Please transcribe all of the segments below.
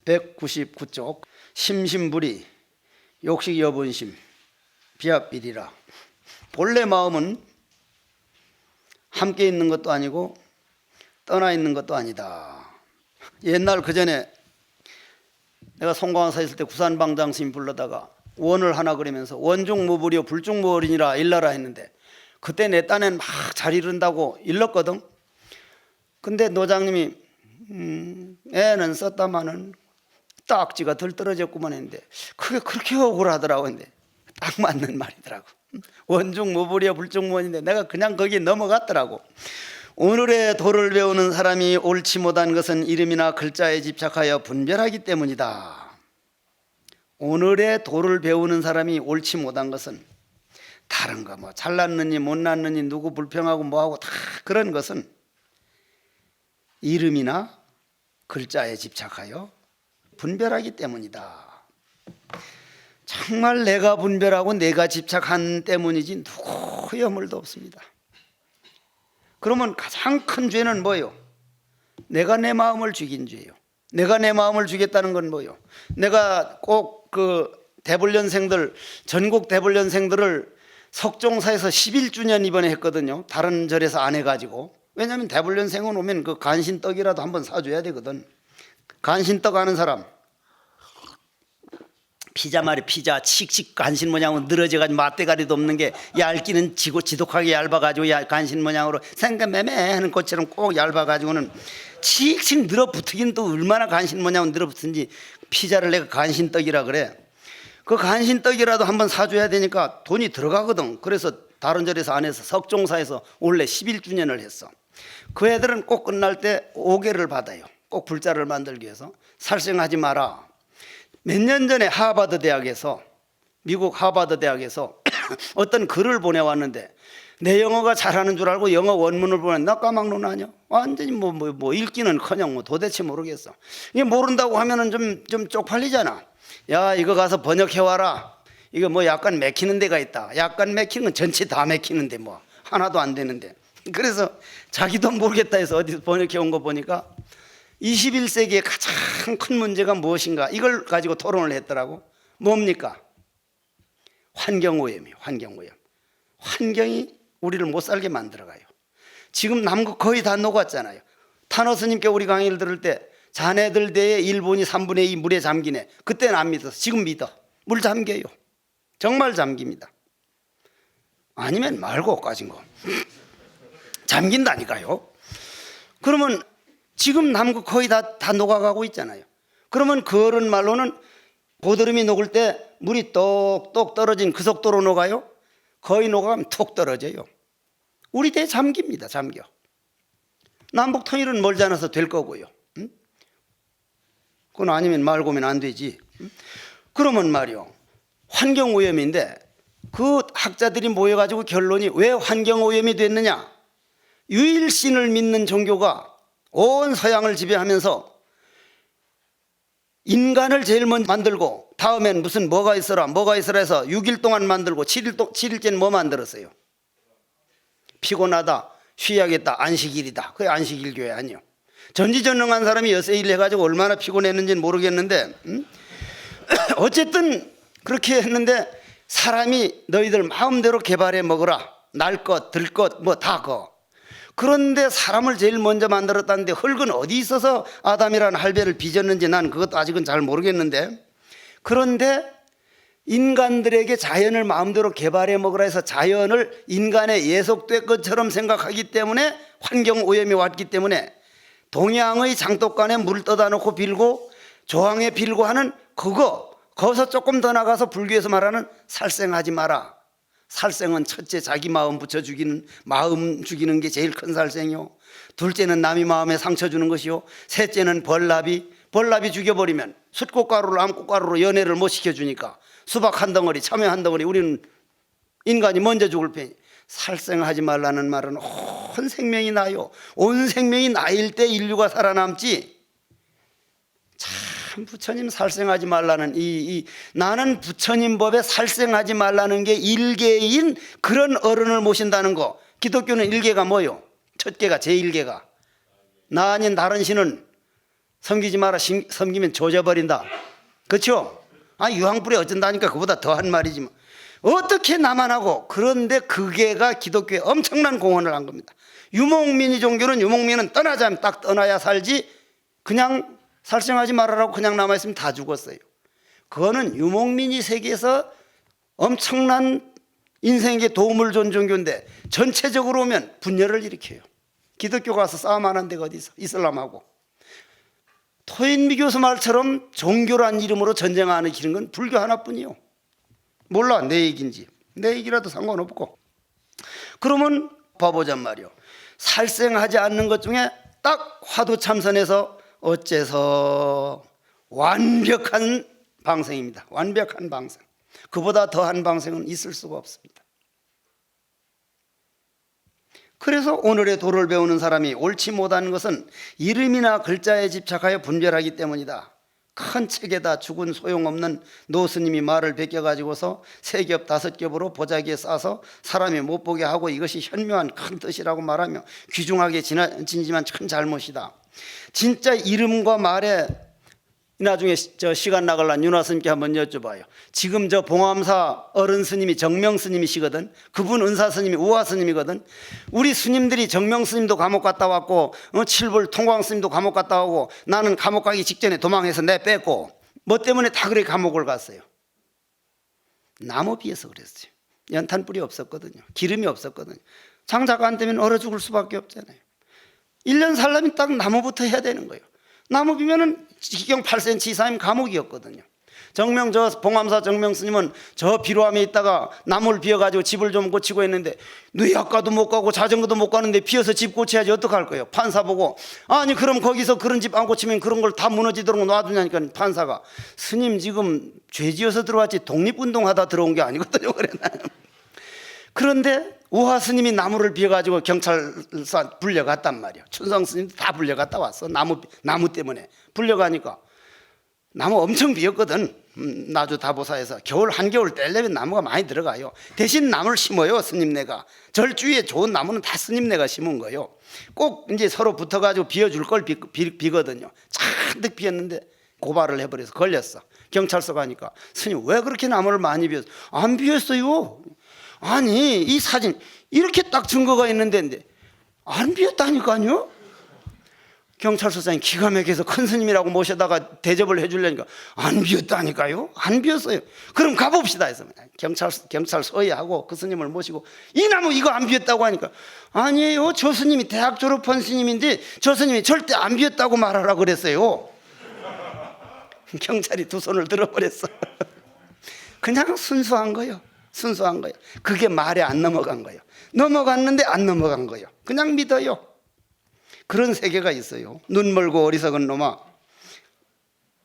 199쪽 심심불이 욕식 여분심 비합비리라. 본래 마음은 함께 있는 것도 아니고 떠나 있는 것도 아니다. 옛날 그전에 내가 송광사 있을 때 구산방장 스님 불러다가 원을 하나 그리면서 원중무불이요 불중무어리니라 일러라 했는데, 그때 내 딴엔 막 잘 이른다고 일렀거든. 근데 노장님이 애는 썼다마는 딱지가 덜 떨어졌구만 했는데 그게 그렇게 억울하더라고. 근데 딱 맞는 말이더라고. 원중무불이요 불중무어리인데 내가 그냥 거기에 넘어갔더라고. 오늘의 도를 배우는 사람이 옳지 못한 것은 이름이나 글자에 집착하여 분별하기 때문이다. 오늘의 도를 배우는 사람이 옳지 못한 것은 다른 거 뭐 잘났느니 못났느니 누구 불평하고 뭐하고 다 그런 것은 이름이나 글자에 집착하여 분별하기 때문이다. 정말 내가 분별하고 내가 집착한 때문이지 누구의 허물도 없습니다. 그러면 가장 큰 죄는 뭐예요? 내가 내 마음을 죽인 죄예요. 내가 내 마음을 죽였다는 건 뭐예요? 내가 꼭 그 대불련생들, 전국 대불련생들을 석종사에서 11주년 이번에 했거든요. 다른 절에서 안 해가지고. 왜냐하면 대불련생은 오면 그 간신떡이라도 한번 사줘야 되거든. 간신떡 아는 사람? 피자 말이 피자 칙칙 간신 모양으로 늘어져가지고 맛대가리도 없는 게 얇기는 지독하게 얇아가지고 간신 모양으로 생각매매 하는 것처럼 꼭 얇아가지고는 칙칙 늘어붙긴 또 얼마나 간신 모양으로 늘어붙은지 피자를 내가 간신떡이라 그래. 그 간신떡이라도 한번 사줘야 되니까 돈이 들어가거든. 그래서 다른 절에서 안 해서 석종사에서 원래 11주년을 했어. 그 애들은 꼭 끝날 때 5개를 받아요. 꼭 불자를 만들기 위해서. 살생하지 마라. 몇 년 전에 하버드 대학에서, 미국 하버드 대학에서 어떤 글을 보내왔는데 내 영어가 잘하는 줄 알고 영어 원문을 보내. 나 까막눈 아니야. 완전히 뭐 읽기는커녕 뭐 도대체 모르겠어. 이게 모른다고 하면은 좀 쪽팔리잖아. 야, 이거 가서 번역해와라. 이거 뭐 약간 맥히는 데가 있다. 약간 맥히는 건 전체 다 맥히는데 뭐 하나도 안 되는데. 그래서 자기도 모르겠다 해서 어디서 번역해온 거 보니까 21세기의 가장 큰 문제가 무엇인가, 이걸 가지고 토론을 했더라고. 뭡니까? 환경오염이에요. 환경오염. 환경이 우리를 못 살게 만들어가요. 지금 남극 거의 다 녹았잖아요. 탄호 스님께 우리 강의를 들을 때 자네들 대에 일본이 3분의 2 물에 잠기네. 그때는 안 믿었어. 지금 믿어. 물 잠겨요. 정말 잠깁니다. 아니면 말고 까진 거. 잠긴다니까요. 그러면 지금 남극 거의 다 녹아가고 있잖아요. 그러면 그런 말로는 고드름이 녹을 때 물이 똑똑 떨어진 그 속도로 녹아요? 거의 녹아가면 툭 떨어져요. 우리 대에 잠깁니다. 잠겨. 남북 통일은 멀지 않아서 될 거고요. 응? 그건 아니면 말고면 안 되지. 응? 그러면 말이요, 환경오염인데 그 학자들이 모여가지고 결론이 왜 환경오염이 됐느냐? 유일신을 믿는 종교가 온 서양을 지배하면서 인간을 제일 먼저 만들고 다음엔 무슨 뭐가 있어라 해서 6일 동안 만들고 7일째는 뭐 만들었어요? 피곤하다, 쉬어야겠다, 안식일이다. 그게 안식일 교회 아니요. 전지전능한 사람이 여세일 해가지고 얼마나 피곤했는지는 모르겠는데 어쨌든 그렇게 했는데 사람이 너희들 마음대로 개발해 먹어라. 날 것, 들 것, 뭐 다 거. 그런데 사람을 제일 먼저 만들었다는데 흙은 어디 있어서 아담이라는 할배를 빚었는지 난 그것도 아직은 잘 모르겠는데, 그런데 인간들에게 자연을 마음대로 개발해 먹으라 해서 자연을 인간의 예속된 것처럼 생각하기 때문에 환경오염이 왔기 때문에 동양의 장독간에 물 떠다 놓고 빌고 조항에 빌고 하는 거기서 조금 더 나가서 불교에서 말하는 살생하지 마라. 살생은 첫째 자기 마음 붙여 죽이는, 마음 죽이는 게 제일 큰 살생이요. 둘째는 남의 마음에 상처 주는 것이요. 셋째는 벌나비 죽여버리면 숫꽃가루를 암꽃가루로 연애를 못 시켜주니까 수박 한 덩어리, 참외 한 덩어리, 우리는 인간이 먼저 죽을 편이. 살생하지 말라는 말은 온 생명이 나요. 온 생명이 나일 때 인류가 살아남지. 참 부처님 살생하지 말라는 나는 부처님 법에 살생하지 말라는 게 일개인 그런 어른을 모신다는 거. 기독교는 일개가 뭐요? 첫 개가 제1개가 나 아닌 다른 신은 섬기지 마라. 섬기면 조져버린다. 그렇죠? 유황불에 어쩐다니까 그보다 더한 말이지 뭐. 어떻게 나만 하고. 그런데 그게가 기독교에 엄청난 공헌을 한 겁니다. 유목민이 종교는 유목민은 떠나자면 딱 떠나야 살지, 그냥 살생하지 말아라고 그냥 남아있으면 다 죽었어요. 그거는 유목민이 세계에서 엄청난 인생에 도움을 준 종교인데 전체적으로 오면 분열을 일으켜요. 기독교가 와서 싸움 안 한 데가 어디 있어? 이슬람하고. 토인미교수 말처럼 종교란 이름으로 전쟁하는 길은 건 불교 하나뿐이요. 몰라 내 얘기인지. 내 얘기라도 상관없고. 그러면 봐보잔 말이요. 살생하지 않는 것 중에 딱 화두참선에서 어째서 완벽한 방생입니다. 완벽한 방생. 그보다 더한 방생은 있을 수가 없습니다. 그래서 오늘의 도를 배우는 사람이 옳지 못하는 것은 이름이나 글자에 집착하여 분별하기 때문이다. 큰 책에다 죽은 소용없는 노스님이 말을 베껴가지고서 3겹 5겹으로 보자기에 싸서 사람이 못 보게 하고 이것이 현묘한 큰 뜻이라고 말하며 귀중하게 지니지만 큰 잘못이다. 진짜 이름과 말에 나중에 시간 나갈란 윤화 스님께 한번 여쭤봐요. 지금 봉암사 어른 스님이 정명 스님이시거든. 그분 은사 스님이 우화 스님이거든. 우리 스님들이 정명 스님도 감옥 갔다 왔고 칠불 통광 스님도 감옥 갔다 오고 나는 감옥 가기 직전에 도망해서 내 뺐고 뭐 때문에 다 그래 감옥을 갔어요. 나무 비에서 그랬어요. 연탄불이 없었거든요. 기름이 없었거든요. 장자가 안 되면 얼어 죽을 수밖에 없잖아요. 1년 살려면 딱 나무부터 해야 되는 거예요. 나무 비면은 지경 8cm 이상이면 감옥이었거든요. 정명 봉암사 정명 스님은 저 비로함에 있다가 나무를 비워가지고 집을 좀 고치고 했는데 누이학과도 못 가고 자전거도 못 가는데 비어서 집 고쳐야지 어떡할 거예요. 판사 보고 아니 그럼 거기서 그런 집 안 고치면 그런 걸 다 무너지도록 놔두냐니까 판사가 스님 지금 죄지어서 들어왔지 독립운동하다 들어온 게 아니거든요. 그런데 우화 스님이 나무를 비워가지고 경찰서 불려갔단 말이야. 춘성 스님도 다 불려갔다 왔어. 나무 때문에 불려가니까 나무 엄청 비었거든. 나주 다보사에서 겨울 한겨울 떼려면 나무가 많이 들어가요. 대신 나무를 심어요. 스님네가 절주위에 좋은 나무는 다 스님네가 심은 거예요. 꼭 이제 서로 붙어가지고 비워줄 걸 비거든요. 잔뜩 비었는데 고발을 해버려서 걸렸어. 경찰서 가니까 스님 왜 그렇게 나무를 많이 비웠어? 안 비웠어요. 아니 이 사진 이렇게 딱 증거가 있는데 안 비었다니까요. 경찰서장이 기가 막혀서 큰 스님이라고 모셔다가 대접을 해주려니까 안 비었다니까요. 안 비었어요. 그럼 가봅시다 해서 경찰서에 하고 그 스님을 모시고 이 나무 이거 안 비었다고 하니까 아니에요. 저 스님이 대학 졸업한 스님인데 저 스님이 절대 안 비었다고 말하라 그랬어요. 경찰이 두 손을 들어버렸어. 그냥 순수한 거예요. 순수한 거예요. 그게 말에 안 넘어간 거예요. 넘어갔는데 안 넘어간 거예요. 그냥 믿어요. 그런 세계가 있어요. 눈 멀고 어리석은 놈아,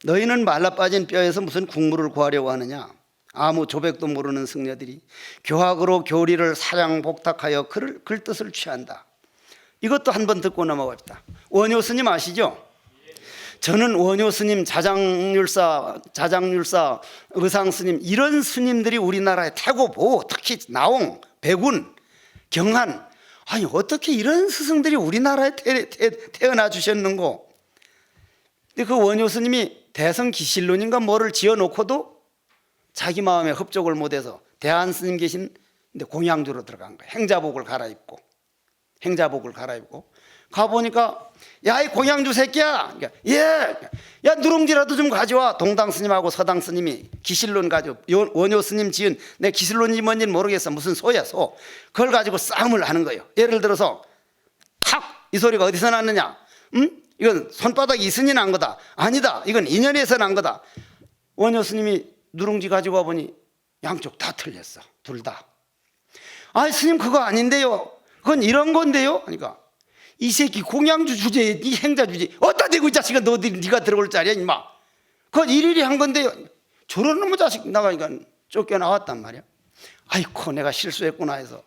너희는 말라빠진 뼈에서 무슨 국물을 구하려고 하느냐. 아무 조백도 모르는 승려들이 교학으로 교리를 사량복탁하여 글 뜻을 취한다. 이것도 한번 듣고 넘어갑시다. 원효 스님 아시죠? 저는 원효 스님, 자장률사, 의상 스님 이런 스님들이 우리나라에 태고보, 특히 나옹, 백운, 경한, 아니 어떻게 이런 스승들이 우리나라에 태어나 주셨는고. 근데 그 원효 스님이 대성 기실론인가 뭐를 지어놓고도 자기 마음에 흡족을 못해서 대한 스님 계신 공양주로 들어간 거예요. 행자복을 갈아입고 가보니까 야 이 공양주 새끼야, 그러니까, 예, 야 누룽지라도 좀 가져와. 동당 스님하고 서당 스님이 기실론 가지고 원효 스님 지은 내 기실론이 뭔지는 모르겠어. 무슨 소야 소. 그걸 가지고 싸움을 하는 거예요. 예를 들어서 탁 이 소리가 어디서 났느냐? 이건 손바닥이 있으니 난 거다. 아니다. 이건 인연에서 난 거다. 원효 스님이 누룽지 가지고 와보니 양쪽 다 틀렸어. 둘 다. 아 스님 그거 아닌데요. 그건 이런 건데요. 그러니까 이 새끼 공양주 주제에 이 행자 주제 어디다 대고 이 자식아 너 네가 들어올 자리야 임마. 그건 일일이 한 건데요. 저런 놈의 자식 나가니까 쫓겨나왔단 말이야. 아이고 내가 실수했구나 해서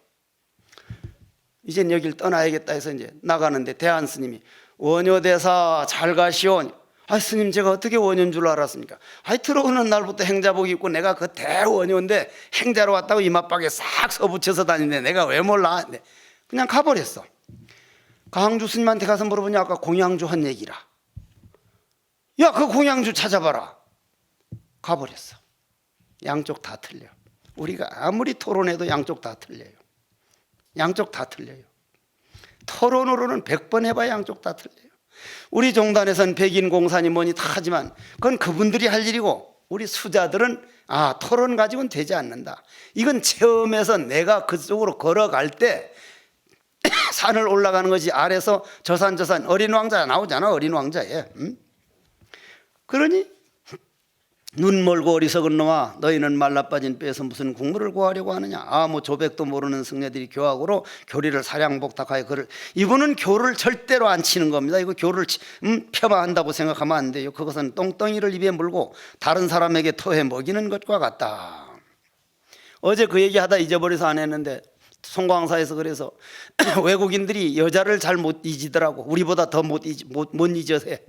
이젠 여길 떠나야겠다 해서 이제 나가는데 대한 스님이 원효대사 잘 가시오. 아 스님 제가 어떻게 원효인 줄 알았습니까? 아이 들어오는 날부터 행자복 입고 내가 그 대원효인데 행자로 왔다고 이마박에 싹 서붙여서 다니는데 내가 왜 몰라? 그냥 가버렸어. 강주 스님한테 가서 물어보니 아까 공양주 한 얘기라. 야, 그 공양주 찾아봐라. 가버렸어. 양쪽 다 틀려. 우리가 아무리 토론해도 양쪽 다 틀려요. 양쪽 다 틀려요. 토론으로는 100번 해봐야 양쪽 다 틀려요. 우리 종단에선 백인 공산이 뭐니 다 하지만 그건 그분들이 할 일이고, 우리 수자들은 토론 가지고는 되지 않는다. 이건 체험해서 내가 그쪽으로 걸어갈 때 산을 올라가는 것이 아래서 저산 어린 왕자 나오잖아. 어린 왕자에. 그러니 눈 멀고 어리석은 놈아, 너희는 말라빠진 뼈에서 무슨 국물을 구하려고 하느냐. 아무 조백도 모르는 승려들이 교학으로 교리를 사량복탁하여 그를, 이거는 교를 절대로 안 치는 겁니다. 이거 교를 폄하한다고 생각하면 안 돼요. 그것은 똥덩이를 입에 물고 다른 사람에게 토해 먹이는 것과 같다. 어제 그 얘기하다 잊어버려서 안 했는데, 송광사에서 그래서 외국인들이 여자를 잘 못 잊으더라고. 우리보다 더 못 잊어서 해.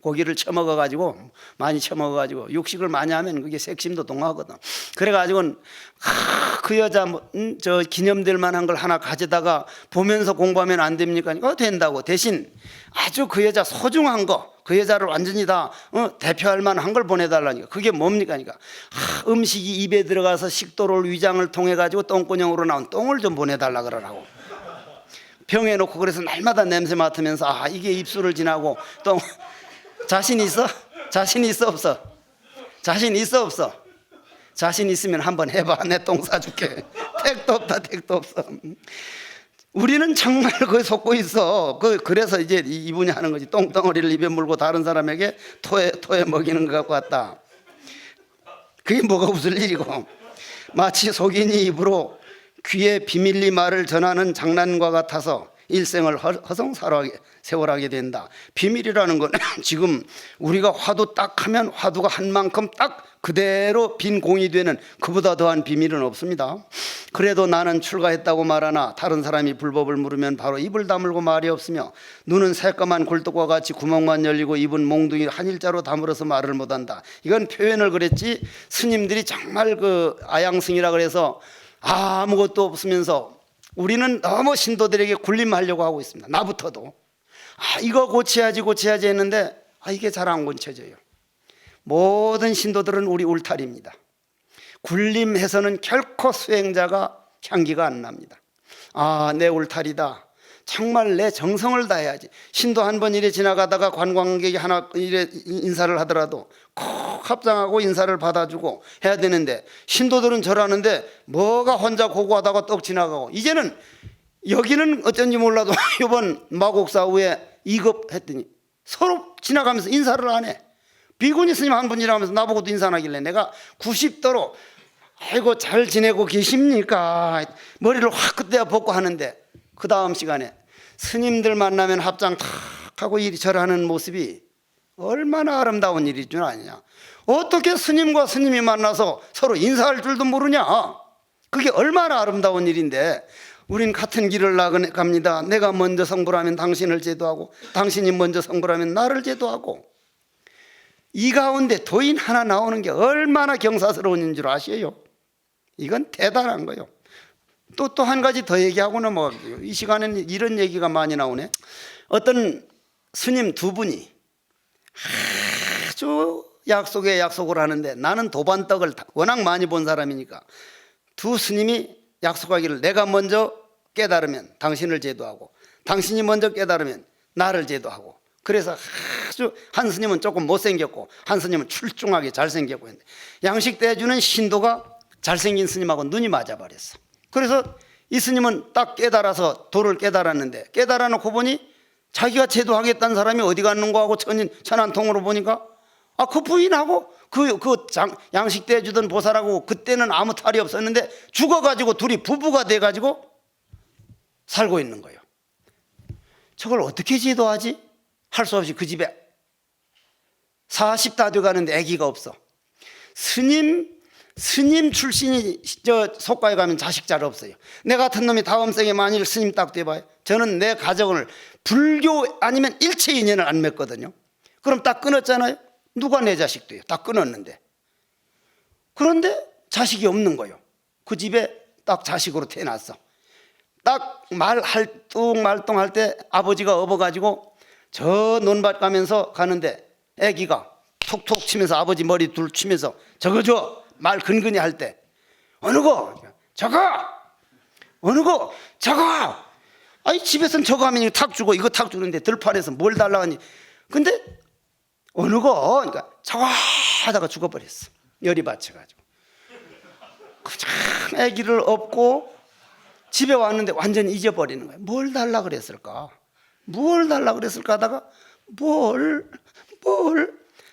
고기를 처먹어가지고, 많이 처먹어가지고 육식을 많이 하면 그게 색심도 동하거든. 그래가지고는 그 여자 저 기념될 만한 걸 하나 가져다가 보면서 공부하면 안 됩니까? 된다고. 대신 아주 그 여자 소중한 거, 그 여자를 완전히 다 대표할 만한 걸 보내달라니까. 그게 뭡니까? 그러니까 음식이 입에 들어가서 식도를 위장을 통해 가지고 똥구녕으로 나온 똥을 좀 보내달라 그러라고. 병에 놓고 그래서 날마다 냄새 맡으면서 이게 입술을 지나고 똥. 자신 있어? 자신 있어 없어? 자신 있어 없어? 자신 있으면 한번 해봐. 내 똥 사줄게. 택도 없다. 택도 없어. 우리는 정말 그에 속고 있어. 그래서 이제 이분이 하는 거지. 똥덩어리를 입에 물고 다른 사람에게 토해 먹이는 것 같다. 그게 뭐가 웃을 일이고, 마치 속인이 입으로 귀에 비밀리 말을 전하는 장난과 같아서 일생을 허송세월하게 된다. 비밀이라는 건 지금 우리가 화두 딱 하면 화두가 한 만큼 딱 그대로 빈 공이 되는, 그보다 더한 비밀은 없습니다. 그래도 나는 출가했다고 말하나 다른 사람이 불법을 물으면 바로 입을 다물고 말이 없으며, 눈은 새까만 굴뚝과 같이 구멍만 열리고 입은 몽둥이 한 일자로 다물어서 말을 못한다. 이건 표현을 그랬지, 스님들이 정말 그 아양승이라 그래서 아무것도 없으면서 우리는 너무 신도들에게 굴림하려고 하고 있습니다. 나부터도 이거 고쳐야지 했는데 이게 잘 안 고쳐져요. 모든 신도들은 우리 울타리입니다. 굴림해서는 결코 수행자가 향기가 안 납니다. 내 울타리다. 정말 내 정성을 다해야지. 신도 한 번 이래 지나가다가 관광객이 하나 이래 인사를 하더라도 콕 합장하고 인사를 받아주고 해야 되는데, 신도들은 저러는데 뭐가 혼자 고고하다가 떡 지나가고. 이제는 여기는 어쩐지 몰라도 이번 마곡사후에 2급 했더니 서로 지나가면서 인사를 안 해. 비구니 스님 한 분 지나가면서 나보고도 인사 안 하길래 내가 90도로 아이고 잘 지내고 계십니까? 머리를 확 그때야 벗고 하는데, 그 다음 시간에 스님들 만나면 합장 탁 하고 이리저리 하는 모습이 얼마나 아름다운 일일 줄 아냐. 어떻게 스님과 스님이 만나서 서로 인사할 줄도 모르냐. 그게 얼마나 아름다운 일인데, 우린 같은 길을 나갑니다. 내가 먼저 성불하면 당신을 제도하고, 당신이 먼저 성불하면 나를 제도하고. 이 가운데 도인 하나 나오는 게 얼마나 경사스러운 인 줄 아시에요? 이건 대단한 거예요. 또 한 가지 더 얘기하고 넘어갈게요. 이 시간에는 이런 얘기가 많이 나오네. 어떤 스님 두 분이 아주 약속에 약속을 하는데, 나는 도반떡을 워낙 많이 본 사람이니까 두 스님이 약속하기를, 내가 먼저 깨달으면 당신을 제도하고, 당신이 먼저 깨달으면 나를 제도하고. 그래서 아주 한 스님은 조금 못생겼고 한 스님은 출중하게 잘생겼고 했는데, 양식대주는 신도가 잘생긴 스님하고 눈이 맞아버렸어. 그래서 이 스님은 딱 깨달아서 도를 깨달았는데, 깨달아 놓고 보니 자기가 제도하겠다는 사람이 어디 갔는가 하고 천안통으로 보니까 그 부인하고 양식대 주던 보살하고 그때는 아무 탈이 없었는데 죽어가지고 둘이 부부가 돼가지고 살고 있는 거예요. 저걸 어떻게 제도하지? 할 수 없이 그 집에 40 다 돼가는데 아기가 없어. 스님 출신이 저 속가에 가면 자식 잘 없어요. 내 같은 놈이 다음 생에 만일 스님 딱 돼봐요. 저는 내 가정을 불교 아니면 일체 인연을 안 맺거든요. 그럼 딱 끊었잖아요. 누가 내 자식 돼요? 딱 끊었는데. 그런데 자식이 없는 거예요. 그 집에 딱 자식으로 태어났어. 딱 말똥할 때 아버지가 업어가지고 저 논밭 가면서 가는데 애기가 톡톡 치면서 아버지 머리 둘 치면서 저거 줘 말 근근히 할 때 어느 거 저거 어느 거 저거 아니 집에서는 저거 하면 탁 주고 이거 탁 주는데 들판에서 뭘 달라 하니 근데 어느 거 그러니까 저거 하다가 죽어버렸어. 열이 받쳐가지고 그참 애기를 업고 집에 왔는데 완전히 잊어버리는 거야. 뭘 달라 그랬을까 뭘 달라 그랬을까 하다가 뭘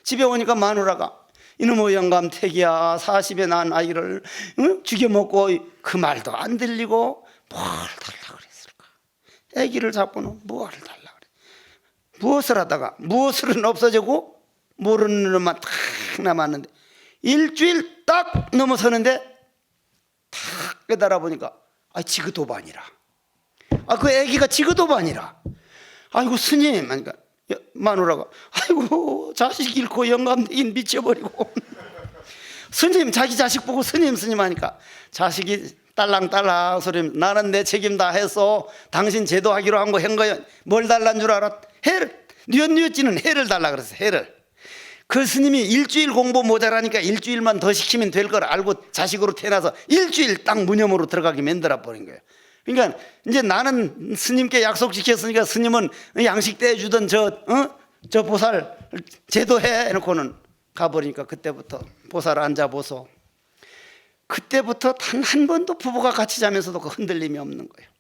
집에 오니까 마누라가 이놈의 영감택이야 40에 낳은 아이를 응? 죽여먹고 그 말도 안 들리고 뭘 달라 그랬을까. 아기를 잡고는 뭘 달라 그래. 무엇을 하다가 무엇을은 없어지고 모르는 놈만 탁 남았는데 일주일 딱 넘어서는데 탁 깨달아 보니까 지그도반이라. 그 아기가 지그도반이라. 아이고 스님 그러니까 마누라가 아이고 자식 잃고 영감되긴 미쳐버리고 스님 자기 자식 보고 스님 하니까 자식이 딸랑딸랑 소리 나는 내 책임 다 했어. 당신 제도하기로 한 거 한 거야. 뭘 달란 줄 알아? 해를 뉘었뉘었지는 해를 달라 그랬어. 해를. 그 스님이 일주일 공부 모자라니까 일주일만 더 시키면 될 걸 알고 자식으로 태어나서 일주일 딱 무념으로 들어가게 만들어 버린 거예요. 그러니까 이제 나는 스님께 약속 지켰으니까 스님은 양식 떼주던 저 보살 제도해 해놓고는 가버리니까 그때부터 보살 앉아보소. 그때부터 단 한 번도 부부가 같이 자면서도 그 흔들림이 없는 거예요.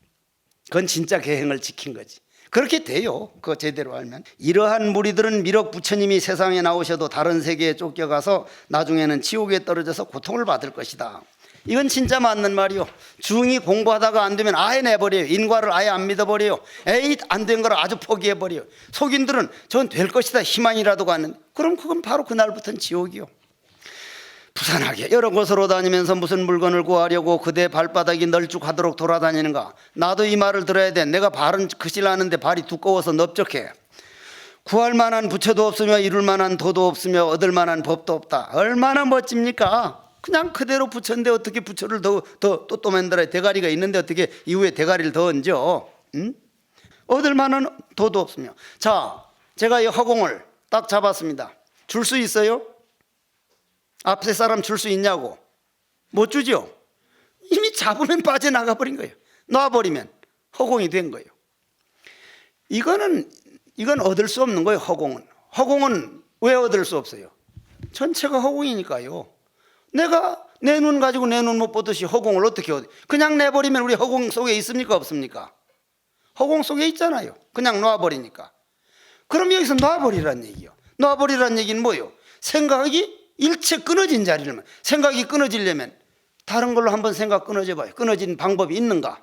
그건 진짜 계행을 지킨 거지. 그렇게 돼요. 그거 제대로 알면. 이러한 무리들은 미륵 부처님이 세상에 나오셔도 다른 세계에 쫓겨가서 나중에는 지옥에 떨어져서 고통을 받을 것이다. 이건 진짜 맞는 말이요. 중이 공부하다가 안 되면 아예 내버려요. 인과를 아예 안 믿어버려요. 에이 안 된 걸 아주 포기해버려요. 속인들은 전 될 것이다 희망이라도 가는. 그럼 그건 바로 그날부터는 지옥이요. 부산하게 여러 곳으로 다니면서 무슨 물건을 구하려고 그대 발바닥이 널쭉하도록 돌아다니는가. 나도 이 말을 들어야 돼. 내가 발은 크질 않은데 발이 두꺼워서 넓적해. 구할 만한 부처도 없으며 이룰 만한 도도 없으며 얻을 만한 법도 없다. 얼마나 멋집니까? 그냥 그대로 부처인데 어떻게 부처를 또 만들어야. 대가리가 있는데 어떻게 이후에 대가리를 더 얹어. 응? 얻을 만한 도도 없으며. 자, 제가 이 허공을 딱 잡았습니다. 줄 수 있어요? 앞에 사람 줄 수 있냐고. 못 주죠. 이미 잡으면 빠져나가 버린 거예요. 놔버리면 허공이 된 거예요. 이건 얻을 수 없는 거예요. 허공은 왜 얻을 수 없어요? 전체가 허공이니까요. 내가 내 눈 가지고 내 눈 못 보듯이 허공을 어떻게 얻어? 그냥 내버리면 우리 허공 속에 있습니까 없습니까? 허공 속에 있잖아요. 그냥 놔버리니까. 그럼 여기서 놔버리란 얘기요. 놔버리란 얘기는 뭐예요? 생각이 일체 끊어진 자리를. 생각이 끊어지려면 다른 걸로 한번 생각 끊어져 봐요. 끊어진 방법이 있는가?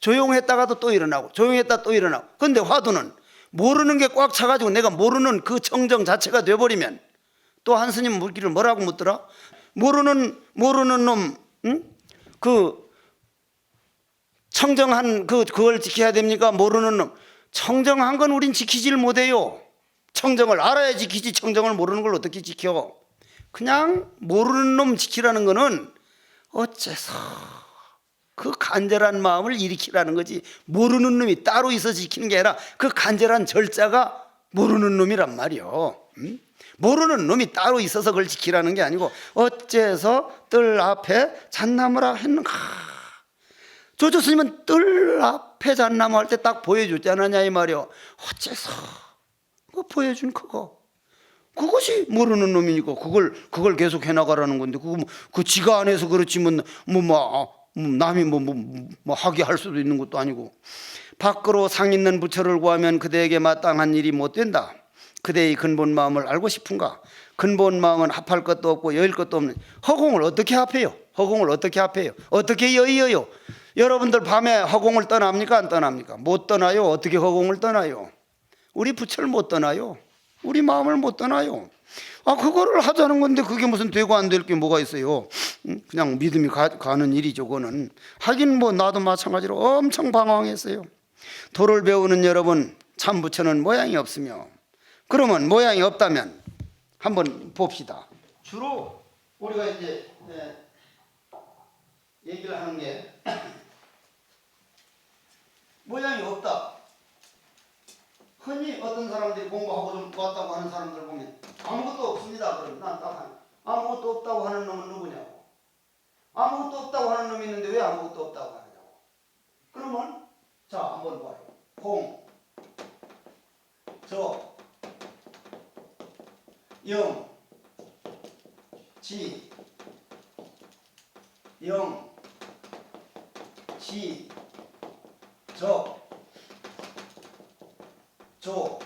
조용했다가도 또 일어나고 조용했다 또 일어나고. 근데 화두는 모르는 게 꽉 차가지고 내가 모르는 그 청정 자체가 돼버리면 또 한 스님 묻기를 뭐라고 묻더라? 모르는 놈, 응? 그 청정한 그걸 지켜야 됩니까? 모르는 놈. 청정한 건 우린 지키질 못해요. 청정을 알아야 지키지 청정을 모르는 걸 어떻게 지켜? 그냥 모르는 놈 지키라는 거는 어째서 그 간절한 마음을 일으키라는 거지. 모르는 놈이 따로 있어 지키는 게 아니라 그 간절한 절자가 모르는 놈이란 말이요. 응? 모르는 놈이 따로 있어서 그걸 지키라는 게 아니고 어째서 뜰 앞에 잣나무라 했는가. 조조 스님은 뜰 앞에 잣나무 할 때 딱 보여줬지 않았냐 이 말이요. 어째서 그거 보여준 그것이 모르는 놈이니까 그걸 계속 해나가라는 건데 그 지가 안 해서 그렇지 남이 하게 할 수도 있는 것도 아니고. 밖으로 상 있는 부처를 구하면 그대에게 마땅한 일이 못 된다. 그대의 근본 마음을 알고 싶은가? 근본 마음은 합할 것도 없고 여일 것도 없는 허공을 어떻게 합해요? 허공을 어떻게 합해요? 어떻게 여의어요? 여러분들 밤에 허공을 떠납니까? 안 떠납니까? 못 떠나요. 어떻게 허공을 떠나요? 우리 부처를 못 떠나요. 우리 마음을 못 떠나요. 그거를 하자는 건데 그게 무슨 되고 안 될 게 뭐가 있어요? 그냥 믿음이 가는 일이죠. 그거는 하긴 나도 마찬가지로 엄청 방황했어요. 도를 배우는 여러분 참 부처는 모양이 없으며. 그러면 모양이 없다면 한번 봅시다. 주로 우리가 이제 얘기를 하는 게 모양이 없다. 흔히 어떤 사람들이 공부하고 좀 좋았다고 하는 사람들 보면 아무것도 없습니다. 그럼 난 딱 아무것도 없다고 하는 놈은 누구냐고. 아무것도 없다고 하는 놈이 있는데 왜 아무것도 없다고 하느냐고. 그러면 자 한번 봐요. 공, 저, 영, 지, 영, 지, 저, 조,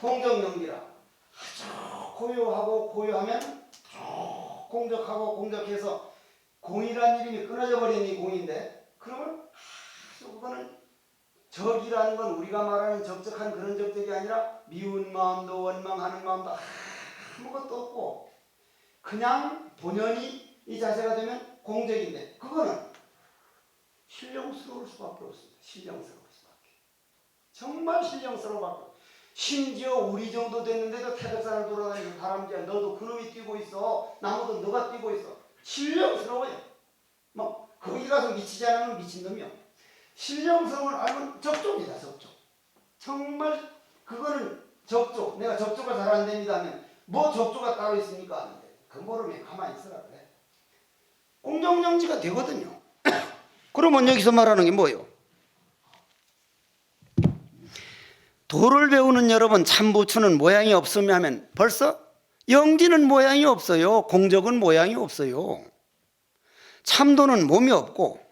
공적연기라. 아주 고요하고 고요하면 쭉 공적하고 공적해서 공이라는 이름이 끊어져 버린 이 공인데, 그러면 아주 그거는 적이라는 건 우리가 말하는 적적한 그런 적적이 아니라 미운 마음도 원망하는 마음도 아무것도 없고 그냥 본연이 이 자세가 되면 공적인데, 그거는 신령스러울 수밖에 없습니다. 신령스러울 수밖에. 정말 신령스러울 수밖에 없습니다. 심지어 우리 정도 됐는데도 태백산을 돌아다니는 다람쥐야, 너도 그놈이 뛰고 있어, 나무도 너가 뛰고 있어. 신령스러워요. 뭐 거기 가서 미치지 않으면 미친놈이요. 신령스러움을 알면 적족이다. 적족. 정말 그거는 적족. 내가 적조가 잘 안 됩니다 하면 뭐 적조가 따로 있습니까? 하는데 그 모르면 가만히 있으라 그래. 공정정지가 되거든요. 그러면 여기서 말하는 게 뭐예요? 도를 배우는 여러분, 참부추는 모양이 없으면 하면 벌써 영지는 모양이 없어요. 공적은 모양이 없어요. 참도는 몸이 없고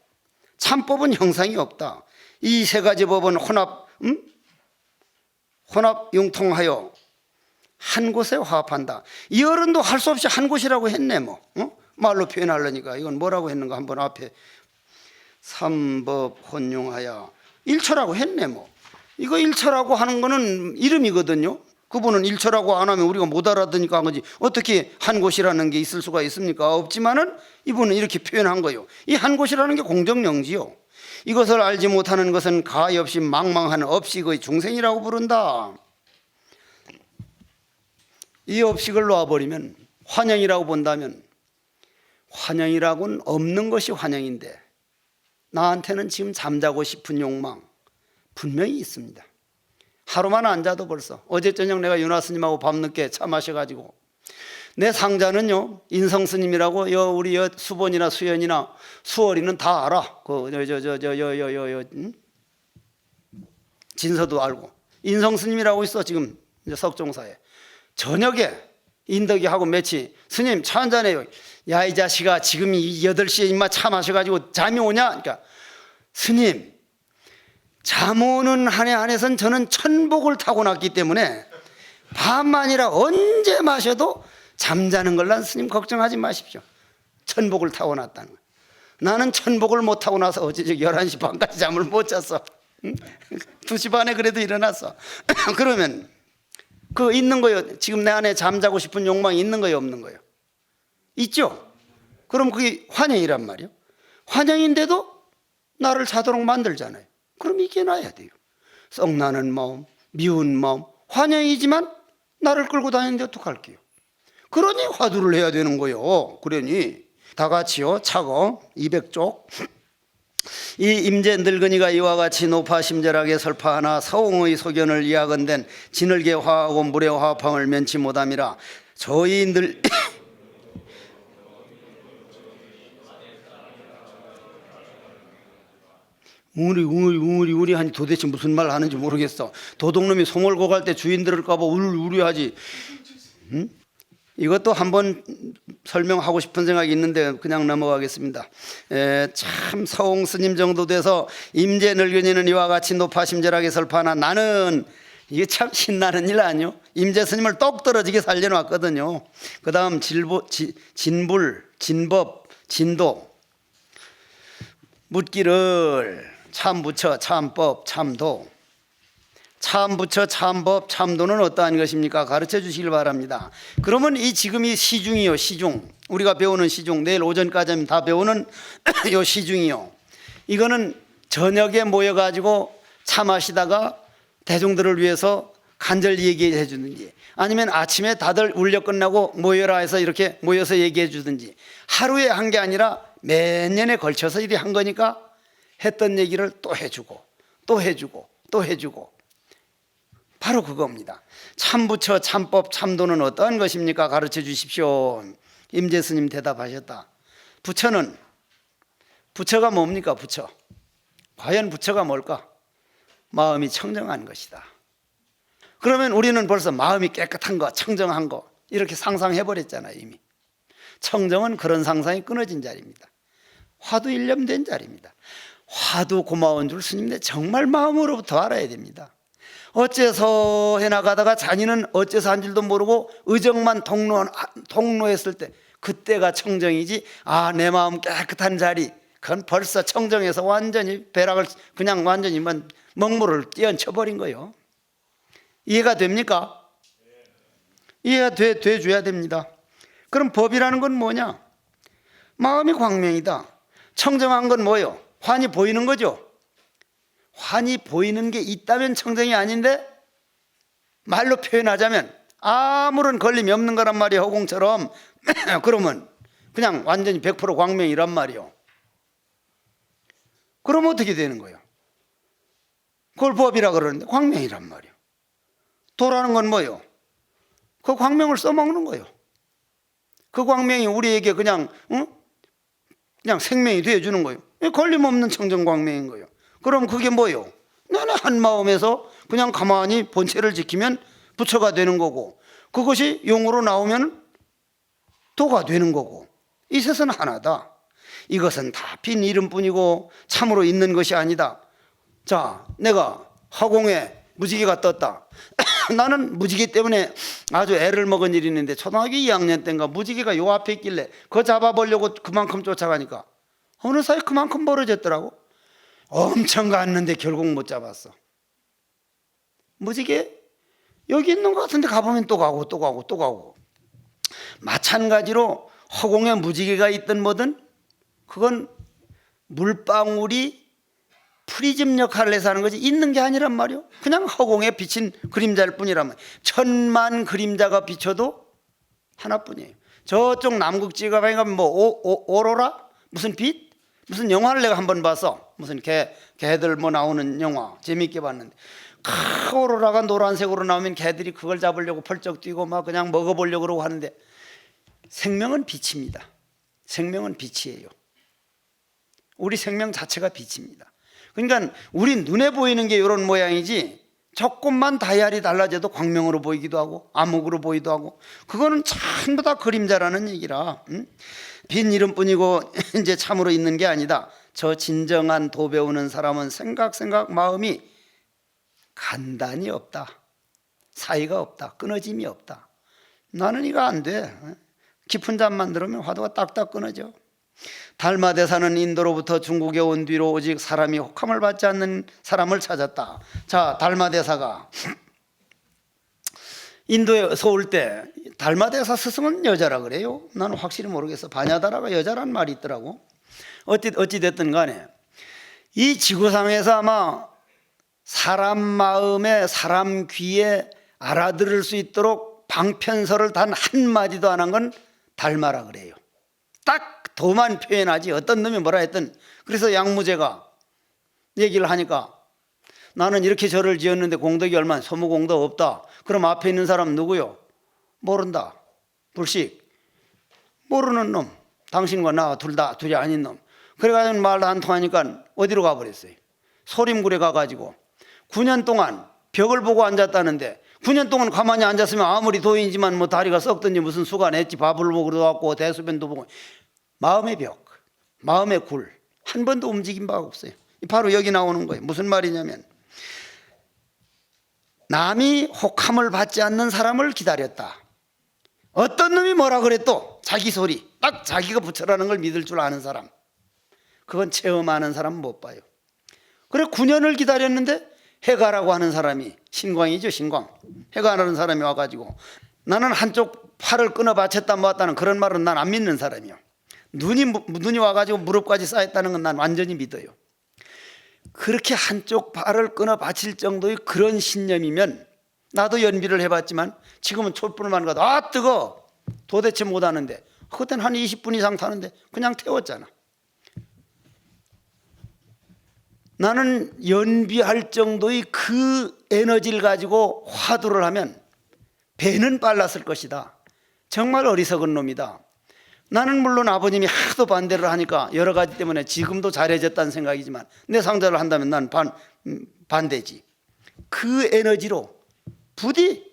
참법은 형상이 없다. 이 세 가지 법은 혼합 융통하여 한 곳에 화합한다. 이 어른도 할 수 없이 한 곳이라고 했네. 뭐 말로 표현하려니까 이건 뭐라고 했는가 한번 앞에 삼법 혼용하여 일처라고 했네. 뭐 이거 일처라고 하는 거는 이름이거든요. 그분은 일처라고 안 하면 우리가 못 알아듣니까 한 거지. 어떻게 한 곳이라는 게 있을 수가 있습니까? 없지만은 이분은 이렇게 표현한 거예요. 이 한 곳이라는 게 공정영지요. 이것을 알지 못하는 것은 가히 없이 망망한 업식의 중생이라고 부른다. 이 업식을 놔버리면 환영이라고 본다면, 환영이라고는 없는 것이 환영인데 나한테는 지금 잠자고 싶은 욕망 분명히 있습니다. 하루만 앉아도 벌써 어제 저녁 내가 윤화 스님하고 밤늦게 차 마셔가지고 내 상자는요 인성 스님이라고 우리 수본이나 수연이나 수월이는 다 알아. 진서도 알고 인성 스님이라고 있어 지금 석종사에. 저녁에 인덕이 하고 며칠 스님 차 한잔해요. 야 이 자식아 지금이 8시에 임마 차 마셔가지고 잠이 오냐? 그러니까 스님 잠 오는 한 해 안에선 저는 천복을 타고났기 때문에 밤만이라 언제 마셔도 잠자는 걸 난 스님 걱정하지 마십시오. 천복을 타고났다는 거예요. 나는 천복을 못 타고 나서 어제 11시 반까지 잠을 못 잤어. 2시 반에 그래도 일어났어. 그러면 그 있는 거요. 지금 내 안에 잠자고 싶은 욕망이 있는 거예요, 없는 거예요? 있죠? 그럼 그게 환영이란 말이에요. 환영인데도 나를 자도록 만들잖아요. 그럼 이겨놔야 돼요. 썩나는 마음, 미운 마음, 환영이지만 나를 끌고 다니는데 어떡할게요? 그러니 화두를 해야 되는 거예요. 그러니 다 같이요. 차고 200쪽. 이 임재 늙은이가 이와 같이 높아 심절하게 설파하나 서웅의 소견을 이하건된 진을게 화하고 물의 화합함을 면치 못함이라. 저희 우리 하니 도대체 무슨 말 하는지 모르겠어. 도둑놈이 소 몰고 갈 때 주인 들을까봐 우리하지. 응? 이것도 한번 설명하고 싶은 생각이 있는데 그냥 넘어가겠습니다. 참 서홍 스님 정도 돼서 임재 늙은이는 이와 같이 높아 심절하게 설파하나. 나는 이게 참 신나는 일 아니요? 임재 스님을 똑 떨어지게 살려놨거든요. 그 다음 진불, 진법, 진도 묻기를 참부처, 참법, 참도. 참부처, 참법, 참도는 어떠한 것입니까? 가르쳐 주시길 바랍니다. 그러면 지금 이 시중이요, 시중. 우리가 배우는 시중, 내일 오전까지 다 배우는 요 시중이요. 이거는 저녁에 모여가지고 차 마시다가 대중들을 위해서 간절히 얘기해 주든지, 아니면 아침에 다들 울려 끝나고 모여라 해서 이렇게 모여서 얘기해 주든지, 하루에 한 게 아니라 몇 년에 걸쳐서 이리 한 거니까 했던 얘기를 또 해주고 또 해주고 또 해주고. 바로 그겁니다. 참부처 참법 참도는 어떠한 것입니까? 가르쳐 주십시오. 임재스님 대답하셨다. 부처가 뭡니까? 부처. 과연 부처가 뭘까? 마음이 청정한 것이다. 그러면 우리는 벌써 마음이 깨끗한 거, 청정한 거 이렇게 상상해버렸잖아요. 이미. 청정은 그런 상상이 끊어진 자리입니다. 화두 일념된 자리입니다. 화두 고마운 줄 스님네 정말 마음으로부터 알아야 됩니다. 어째서 해나가다가 자기는 어째서 한 줄도 모르고 의정만 통로했을 때 그때가 청정이지, 내 마음 깨끗한 자리 그건 벌써 청정해서 완전히 배락을 그냥 완전히 먹물을 띄얹혀버린 거예요. 이해가 됩니까? 이해가 돼줘야 됩니다. 그럼 법이라는 건 뭐냐? 마음이 광명이다. 청정한 건 뭐예요? 환이 보이는 거죠. 환이 보이는 게 있다면 청정이 아닌데, 말로 표현하자면 아무런 걸림이 없는 거란 말이에요. 허공처럼. 그러면 그냥 완전히 100% 광명이란 말이에요. 그럼 어떻게 되는 거예요? 그걸 법이라 그러는데 광명이란 말이에요. 도라는 건 뭐예요? 그 광명을 써먹는 거예요. 그 광명이 우리에게 그냥 생명이 되어주는 거예요. 걸림없는 청정광명인 거예요. 그럼 그게 뭐예요? 나는 한 마음에서 그냥 가만히 본체를 지키면 부처가 되는 거고, 그것이 용으로 나오면 도가 되는 거고, 이 셋은 하나다. 이것은 다 빈 이름뿐이고 참으로 있는 것이 아니다. 자, 내가 화공에 무지개가 떴다. 나는 무지개 때문에 아주 애를 먹은 일이 있는데, 초등학교 2학년 때인가 무지개가 요 앞에 있길래 그거 잡아보려고 그만큼 쫓아가니까 어느 사이 그만큼 벌어졌더라고. 엄청 갔는데 결국 못 잡았어. 무지개 여기 있는 것 같은데 가보면 또 가고 또 가고 또 가고. 마찬가지로 허공에 무지개가 있든 뭐든 그건 물방울이 프리즘 역할을 해서 하는 거지 있는 게 아니란 말이요. 그냥 허공에 비친 그림자일 뿐이라면, 천만 그림자가 비춰도 하나뿐이에요. 저쪽 남극지가 가면 뭐 오로라? 무슨 빛? 무슨 영화를 내가 한번 봤어. 무슨 개들 뭐 나오는 영화 재밌게 봤는데, 오로라가 노란색으로 나오면 개들이 그걸 잡으려고 펄쩍 뛰고 막 그냥 먹어보려고 그러고 하는데, 생명은 빛입니다. 생명은 빛이에요. 우리 생명 자체가 빛입니다. 그러니까 우리 눈에 보이는 게 이런 모양이지, 조금만 다이알이 달라져도 광명으로 보이기도 하고 암흑으로 보이기도 하고, 그거는 전부 다 그림자라는 얘기라. 빈 이름뿐이고 이제 참으로 있는 게 아니다. 저 진정한 도 배우는 사람은 생각 마음이 간단이 없다. 사이가 없다. 끊어짐이 없다. 나는 이거 안 돼. 깊은 잠만 들으면 화두가 딱딱 끊어져. 달마대사는 인도로부터 중국에 온 뒤로 오직 사람이 혹함을 받지 않는 사람을 찾았다. 자, 달마대사가 인도에서 올 때 달마대사 스승은 여자라 그래요? 나는 확실히 모르겠어. 바냐다라가 여자란 말이 있더라고. 어찌 됐든 간에 이 지구상에서 아마 사람 마음에 사람 귀에 알아들을 수 있도록 방편설을 단 한마디도 안 한 건 달마라 그래요. 딱 도만 표현하지 어떤 놈이 뭐라 했든. 그래서 양무제가 얘기를 하니까, 나는 이렇게 절을 지었는데 공덕이 얼마나, 소무공덕 없다. 그럼 앞에 있는 사람 누구요? 모른다. 불식. 모르는 놈. 당신과 나 둘이 아닌 놈. 그래가지고 말도 안 통하니까 어디로 가버렸어요? 소림굴에 가가지고 9년 동안 벽을 보고 앉았다는데, 9년 동안 가만히 앉았으면 아무리 도인이지만 뭐 다리가 썩든지 무슨 수가 냈지. 밥을 먹으러 왔고 대수변도 보고. 마음의 벽, 마음의 굴, 한 번도 움직인 바가 없어요. 바로 여기 나오는 거예요. 무슨 말이냐면, 남이 혹함을 받지 않는 사람을 기다렸다. 어떤 놈이 뭐라 그랬도 자기 소리, 딱 자기가 부처라는 걸 믿을 줄 아는 사람, 그건 체험하는 사람은 못 봐요. 그래 9년을 기다렸는데 해가라고 하는 사람이, 신광이죠, 신광. 해가라는 사람이 와가지고 나는 한쪽 팔을 끊어 바쳤다 모았다는 그런 말은 난 안 믿는 사람이요. 눈이 와가지고 무릎까지 쌓였다는 건 난 완전히 믿어요. 그렇게 한쪽 발을 끊어 바칠 정도의 그런 신념이면, 나도 연비를 해봤지만 지금은 촛불만 가도 뜨거 도대체 못하는데, 그때는 한 20분 이상 타는데 그냥 태웠잖아. 나는 연비할 정도의 그 에너지를 가지고 화두를 하면 배는 빨랐을 것이다. 정말 어리석은 놈이다. 나는 물론 아버님이 하도 반대를 하니까 여러 가지 때문에 지금도 잘해졌다는 생각이지만 내 상자를 한다면 난 반대지. 그 에너지로 부디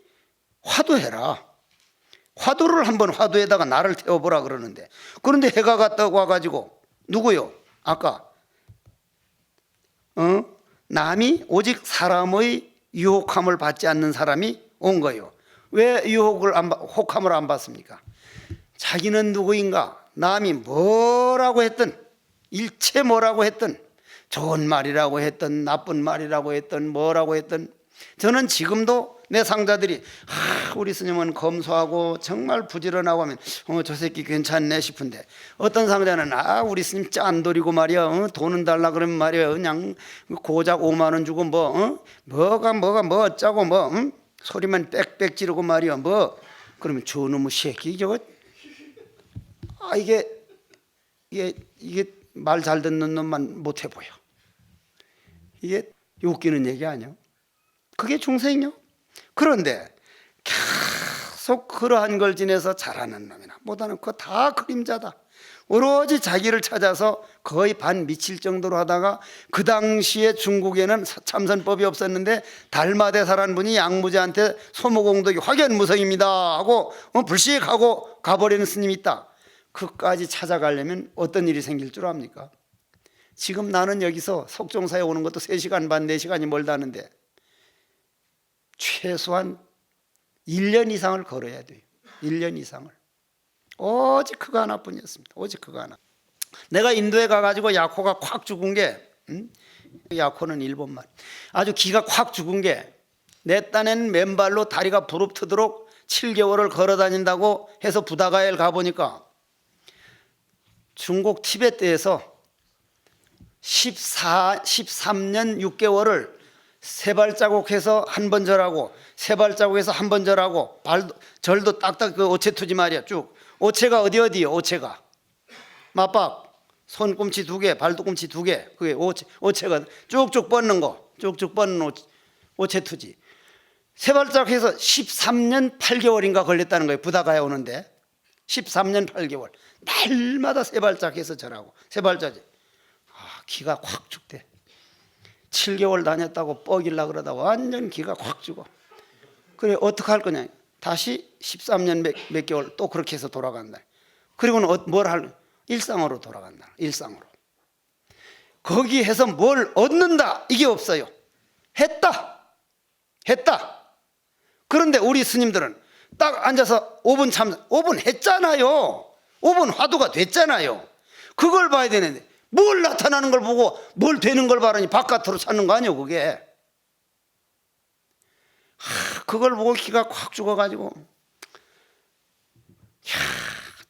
화두해라. 화두를 한번 화두에다가 나를 태워보라 그러는데, 그런데 해가 갔다 와가지고 누구요? 아까 남이 오직 사람의 유혹함을 받지 않는 사람이 온 거예요. 왜 혹함을 안 받습니까? 자기는 누구인가? 남이 뭐라고 했든, 일체 뭐라고 했든, 좋은 말이라고 했든 나쁜 말이라고 했든 뭐라고 했든, 저는 지금도 내 상자들이 우리 스님은 검소하고 정말 부지런하고 하면 저 새끼 괜찮네 싶은데, 어떤 상자는 우리 스님 짠돌이고 말이야, 돈은 달라 그러면 말이야 그냥 고작 5만 원 주고 뭐가 어쩌고 소리만 빽빽 지르고 말이야 그러면 저놈의 새끼 저거 이게 말 잘 듣는 놈만 못해 보여. 이게 웃기는 얘기 아니야? 그게 중생이요. 그런데 계속 그러한 걸 지내서 잘하는 놈이나 못하는 그거 다 그림자다. 오로지 자기를 찾아서 거의 반 미칠 정도로 하다가, 그 당시에 중국에는 참선법이 없었는데 달마대사라는 분이 양무제한테 소모공덕이 확연무성입니다 하고 불식하고 가버리는 스님이 있다. 그까지 찾아가려면 어떤 일이 생길 줄 압니까? 지금 나는 여기서 석종사에 오는 것도 3시간 반 4시간이 멀다는데 최소한 1년 이상을 걸어야 돼요. 1년 이상을. 오직 그거 하나뿐이었습니다. 오직 그거 하나. 내가 인도에 가가지고 야코가 콱 죽은 게, 야코는 일본말, 아주 기가 콱 죽은 게, 내 딴에는 맨발로 다리가 부릅트도록 7개월을 걸어 다닌다고 해서 부다가엘 가보니까 중국 티베트에서 13년 6개월을 세 발자국 해서 한 번 절하고 세 발자국 해서 한 번 절하고 절도 딱딱 그 오체투지 말이야. 쭉 오체가 어디요? 오체가 맞박 손꿈치 2개 발꿈치 2개 그게 오체가 쭉쭉 뻗는 거, 쭉쭉 뻗는 오체투지. 세 발자국 해서 13년 8개월인가 걸렸다는 거예요. 부다가에 오는데 13년 8개월 날마다 세 발자국 해서 절하고 세 발자국. 기가 확 죽대. 7개월 다녔다고 뻐길라 그러다 완전 기가 확 죽어. 그래 어떻게 할 거냐? 다시 13년 몇 개월 또 그렇게 해서 돌아간다. 그리고는 일상으로 돌아간다. 일상으로. 거기에서 뭘 얻는다 이게 없어요. 했다. 그런데 우리 스님들은 딱 앉아서 5분 했잖아요. 5분 화두가 됐잖아요. 그걸 봐야 되는데 뭘 나타나는 걸 보고 뭘 되는 걸 바라니 바깥으로 찾는 거 아니에요 그게. 그걸 보고 기가 콱 죽어가지고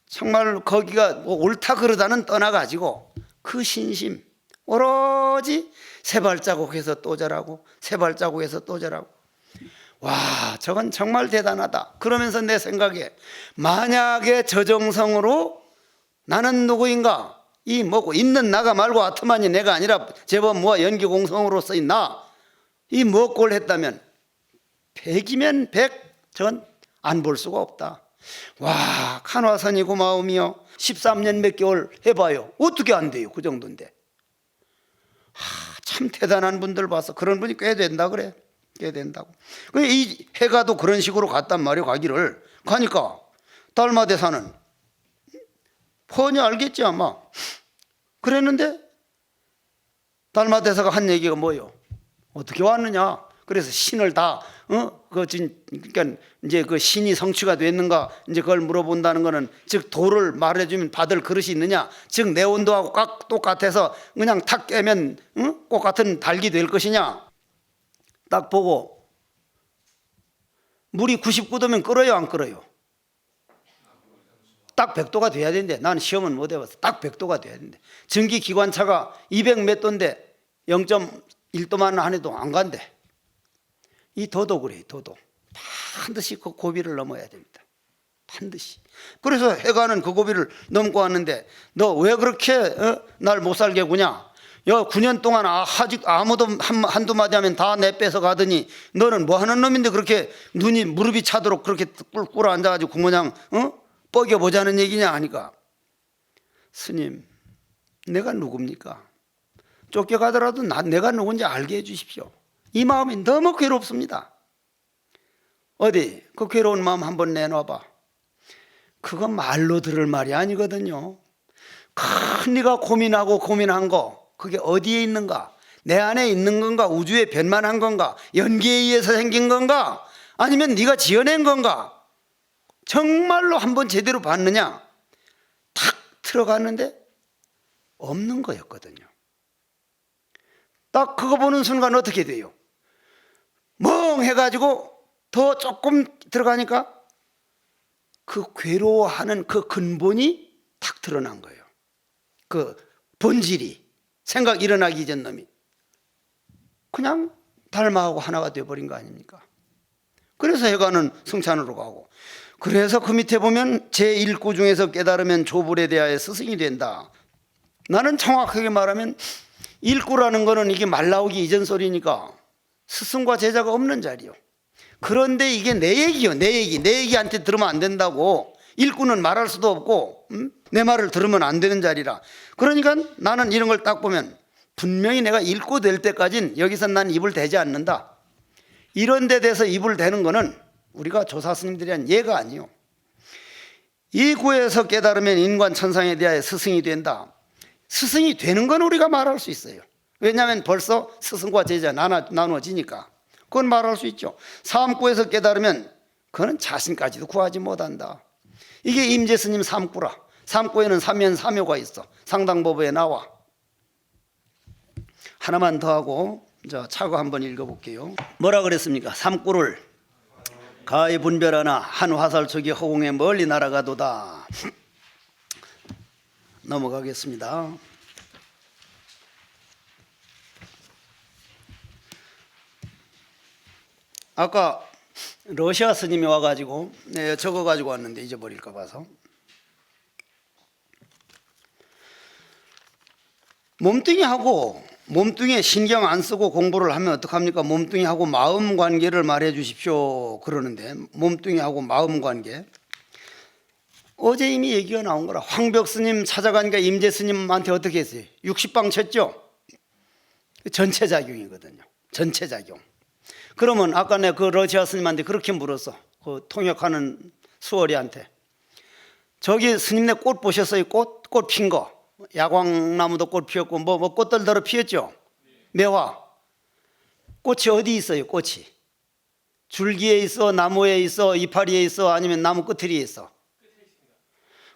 정말 거기가 뭐 옳다 그러다는 떠나가지고 그 신심 오로지 세 발자국에서 또 절하고 세 발자국에서 또 절하고. 와 저건 정말 대단하다. 그러면서 내 생각에 만약에 저 정성으로 나는 누구인가, 이 뭐고 있는 나가 말고 아트만이 내가 아니라 제법 연기공성으로서 있나, 이 뭐꼴 했다면 100이면 100 전 안 볼 수가 없다. 와 간화선이 고마움이요. 13년 몇 개월 해봐요. 어떻게 안 돼요? 그 정도인데. 참 대단한 분들 봐서 그런 분이 꽤 된다 그래. 꽤 된다고. 이 해가도 그런 식으로 갔단 말이에요. 가기를 가니까 달마대사는 뻔히 알겠지 아마. 그랬는데 달마대사가 한 얘기가 뭐예요? 어떻게 왔느냐? 그래서 신을 다 그러니까 이제 그 신이 성취가 됐는가 이제 그걸 물어본다는 거는, 즉 도를 말해주면 받을 그릇이 있느냐, 즉 내 온도하고 똑같아서 그냥 탁 깨면 똑같은 닭이 될 것이냐. 딱 보고 물이 99도면 끓어요 안 끓어요? 딱 100도가 돼야 되는데, 나는 시험은 못 해봤어. 딱 100도가 돼야 되는데 전기 기관차가 200 몇 도인데 0.1도만 안 해도 안 간대. 이 도도 그래. 도도 반드시 그 고비를 넘어야 됩니다. 반드시. 그래서 해가는 그 고비를 넘고 왔는데 너 왜 그렇게 날 못 살게 구냐? 야, 9년 동안 아무도 한두 마디 하면 다 내빼서 가더니 너는 뭐 하는 놈인데 그렇게 눈이 무릎이 차도록 그렇게 꿇어 앉아가지고 구모냥 뻐겨보자는 얘기냐 하니까, 스님, 내가 누굽니까? 쫓겨가더라도 내가 누군지 알게 해주십시오. 이 마음이 너무 괴롭습니다. 어디 그 괴로운 마음 한번 내놔봐. 그건 말로 들을 말이 아니거든요. 큰 네가 고민하고 고민한 거, 그게 어디에 있는가? 내 안에 있는 건가? 우주에 변만한 건가? 연기에 의해서 생긴 건가? 아니면 네가 지어낸 건가? 정말로 한번 제대로 봤느냐? 탁 들어갔는데 없는 거였거든요. 딱 그거 보는 순간 어떻게 돼요? 멍해가지고 더 조금 들어가니까 그 괴로워하는 그 근본이 탁 드러난 거예요. 그 본질이, 생각 일어나기 전 놈이 그냥 달마하고 하나가 되어버린 거 아닙니까? 그래서 해가는 승찬으로 가고, 그래서 그 밑에 보면 제1구 중에서 깨달으면 조불에 대하여 스승이 된다. 나는 정확하게 말하면 일구라는 거는 이게 말 나오기 이전 소리니까 스승과 제자가 없는 자리요. 그런데 이게 내 얘기요. 내 얘기한테 들으면 안 된다고. 일구는 말할 수도 없고 내 말을 들으면 안 되는 자리라. 그러니까 나는 이런 걸 딱 보면 분명히 내가 일구 될 때까지는 여기서 난 입을 대지 않는다. 이런 데 대해서 입을 대는 거는 우리가 조사 스님들이 한 예가 아니요. 이 구에서 깨달으면 인관 천상에 대하여 스승이 된다. 스승이 되는 건 우리가 말할 수 있어요. 왜냐하면 벌써 스승과 제자 나눠지니까 그건 말할 수 있죠. 삼구에서 깨달으면 그거는 자신까지도 구하지 못한다. 이게 임재스님 삼구라. 삼구에는 삼면삼효가 있어. 상당법에 나와. 하나만 더 하고 차고 한번 읽어볼게요. 뭐라 그랬습니까? 삼구를 가히 분별하나 한 화살촉이 허공에 멀리 날아가도다. 넘어가겠습니다. 아까 러시아 스님이 와가지고 적어가지고 왔는데 잊어버릴까 봐서. 몸뚱이에 신경 안 쓰고 공부를 하면 어떡합니까? 몸뚱이하고 마음 관계를 말해 주십시오 그러는데, 몸뚱이하고 마음 관계, 어제 이미 얘기가 나온 거라. 황벽 스님 찾아가니까 임재 스님한테 어떻게 했어요? 60방 쳤죠? 전체작용이거든요. 전체작용. 그러면 아까 내가 그 러시아 스님한테 그렇게 물었어. 그 통역하는 수월이한테. 저기 스님네 꽃 보셨어요? 꽃 핀 거. 야광나무도 꽃 피었고 뭐 꽃들더러 피었죠? 매화. 꽃이 어디 있어요? 꽃이 줄기에 있어, 나무에 있어, 이파리에 있어, 아니면 나무 끝트리에 있어?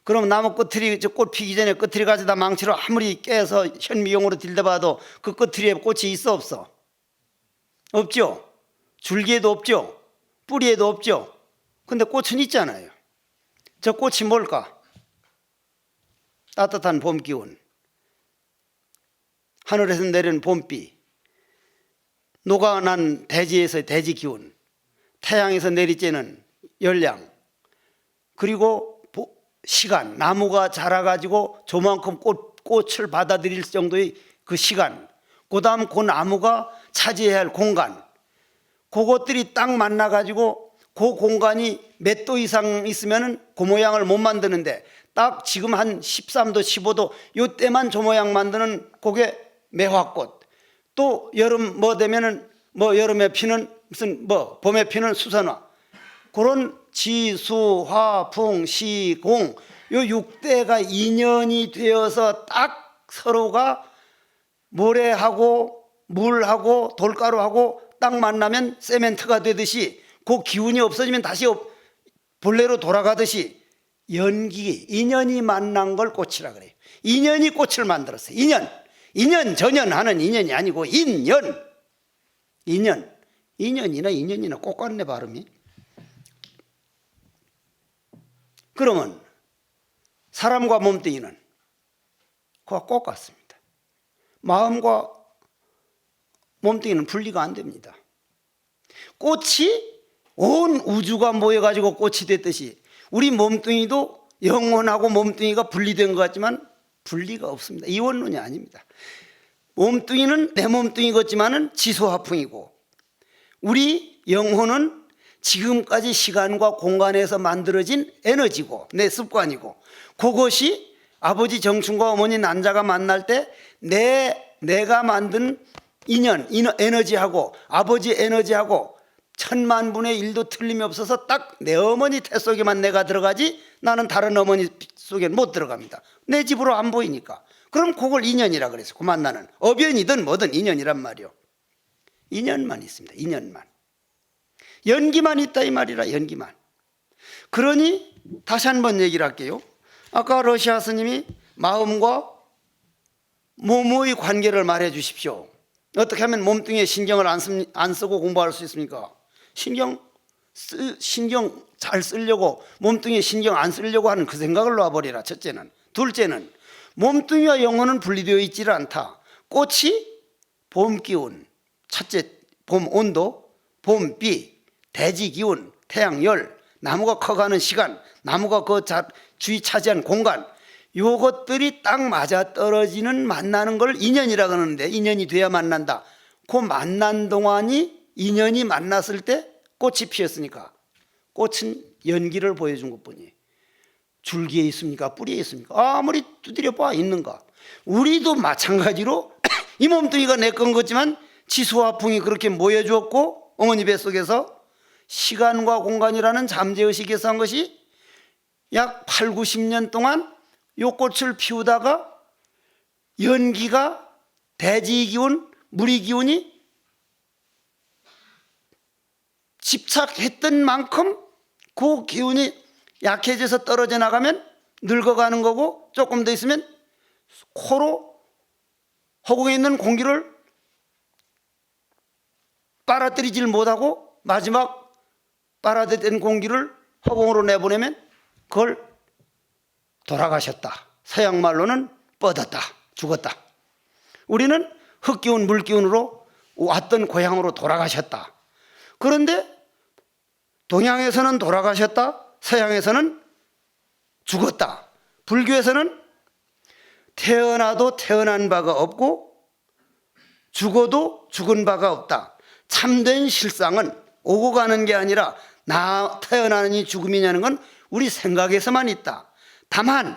그럼 나무 끝트리, 꽃 피기 전에 끝트리 가져다 망치로 아무리 깨서 현미용으로 딜대봐도 그 끝트리에 꽃이 있어 없어? 없죠. 줄기에도 없죠. 뿌리에도 없죠. 근데 꽃은 있잖아요. 저 꽃이 뭘까? 따뜻한 봄 기운, 하늘에서 내리는 봄비, 녹아난 대지에서의 대지 기운, 태양에서 내리쬐는 열량, 그리고 시간, 나무가 자라가지고 저만큼 꽃을 받아들일 정도의 그 시간, 그 다음 그 나무가 차지해야 할 공간, 그것들이 딱 만나가지고 그 공간이 몇 도 이상 있으면 그 모양을 못 만드는데, 딱 지금 한 13도 15도 요때만 저 모양 만드는 그게 매화꽃. 또 여름 뭐 되면은 뭐 여름에 피는 무슨 뭐 봄에 피는 수선화. 그런 지, 수, 화, 풍, 시, 공, 요 6대가 인연이 되어서 딱 서로가 모래하고 물하고 돌가루하고 딱 만나면 세멘트가 되듯이, 그 기운이 없어지면 다시 본래로 돌아가듯이 연기, 인연이 만난 걸 꽃이라 그래요. 인연이 꽃을 만들었어요. 인연 전연하는 인연이 아니고 인연이나 인연이나 꽃 같네 발음이. 그러면 사람과 몸뚱이는 그와 꽃 같습니다. 마음과 몸뚱이는 분리가 안 됩니다. 꽃이 온 우주가 모여가지고 꽃이 됐듯이 우리 몸뚱이도 영혼하고 몸뚱이가 분리된 것 같지만 분리가 없습니다. 이원론이 아닙니다. 몸뚱이는 내 몸뚱이 같지만은 지수화풍이고, 우리 영혼은 지금까지 시간과 공간에서 만들어진 에너지고 내 습관이고, 그것이 아버지 정춘과 어머니 난자가 만날 때 내가 만든 인연, 에너지하고 아버지 에너지하고 천만분의 1도 틀림이 없어서 딱 내 어머니 태 속에만 내가 들어가지, 나는 다른 어머니 속에는 못 들어갑니다. 내 집으로 안 보이니까. 그럼 그걸 인연이라 그랬어요. 그 만나는 어변이든 뭐든 인연이란 말이요. 인연만 있습니다. 인연만. 연기만 있다 이 말이라. 연기만. 그러니 다시 한번 얘기를 할게요. 아까 러시아 스님이 마음과 몸의 관계를 말해 주십시오. 어떻게 하면 몸뚱이에 신경을 안 쓰고 공부할 수 있습니까? 신경 잘 쓰려고, 몸뚱이에 신경 안 쓰려고 하는 그 생각을 놔버리라. 첫째는. 둘째는 몸뚱이와 영혼은 분리되어 있지를 않다. 꽃이 봄 기운, 첫째 봄 온도, 봄 비, 대지 기운, 태양 열, 나무가 커가는 시간, 나무가 그 주위 차지한 공간, 요것들이 딱 맞아 떨어지는 만나는 걸 인연이라 그러는데, 인연이 돼야 만난다. 그 만난 동안이 인연이 만났을 때 꽃이 피었으니까, 꽃은 연기를 보여준 것뿐이에요. 줄기에 있습니까? 뿌리에 있습니까? 아무리 두드려 봐 있는가. 우리도 마찬가지로 이 몸뚱이가 내 건 같지만 지수화풍이 그렇게 모여주었고, 어머니 뱃속에서 시간과 공간이라는 잠재의식에서 한 것이 약 8, 90년 동안 요 꽃을 피우다가 연기가, 대지 기운, 물이 기운이 집착했던 만큼 그 기운이 약해져서 떨어져 나가면 늙어가는 거고, 조금 더 있으면 코로 허공에 있는 공기를 빨아들이질 못하고 마지막 빨아들인 공기를 허공으로 내보내면 그걸 돌아가셨다. 서양 말로는 뻗었다, 죽었다. 우리는 흙기운, 물기운으로 왔던 고향으로 돌아가셨다. 그런데 동양에서는 돌아가셨다, 서양에서는 죽었다. 불교에서는 태어나도 태어난 바가 없고 죽어도 죽은 바가 없다. 참된 실상은 오고 가는 게 아니라 나 태어나느니 죽음이냐는 건 우리 생각에서만 있다. 다만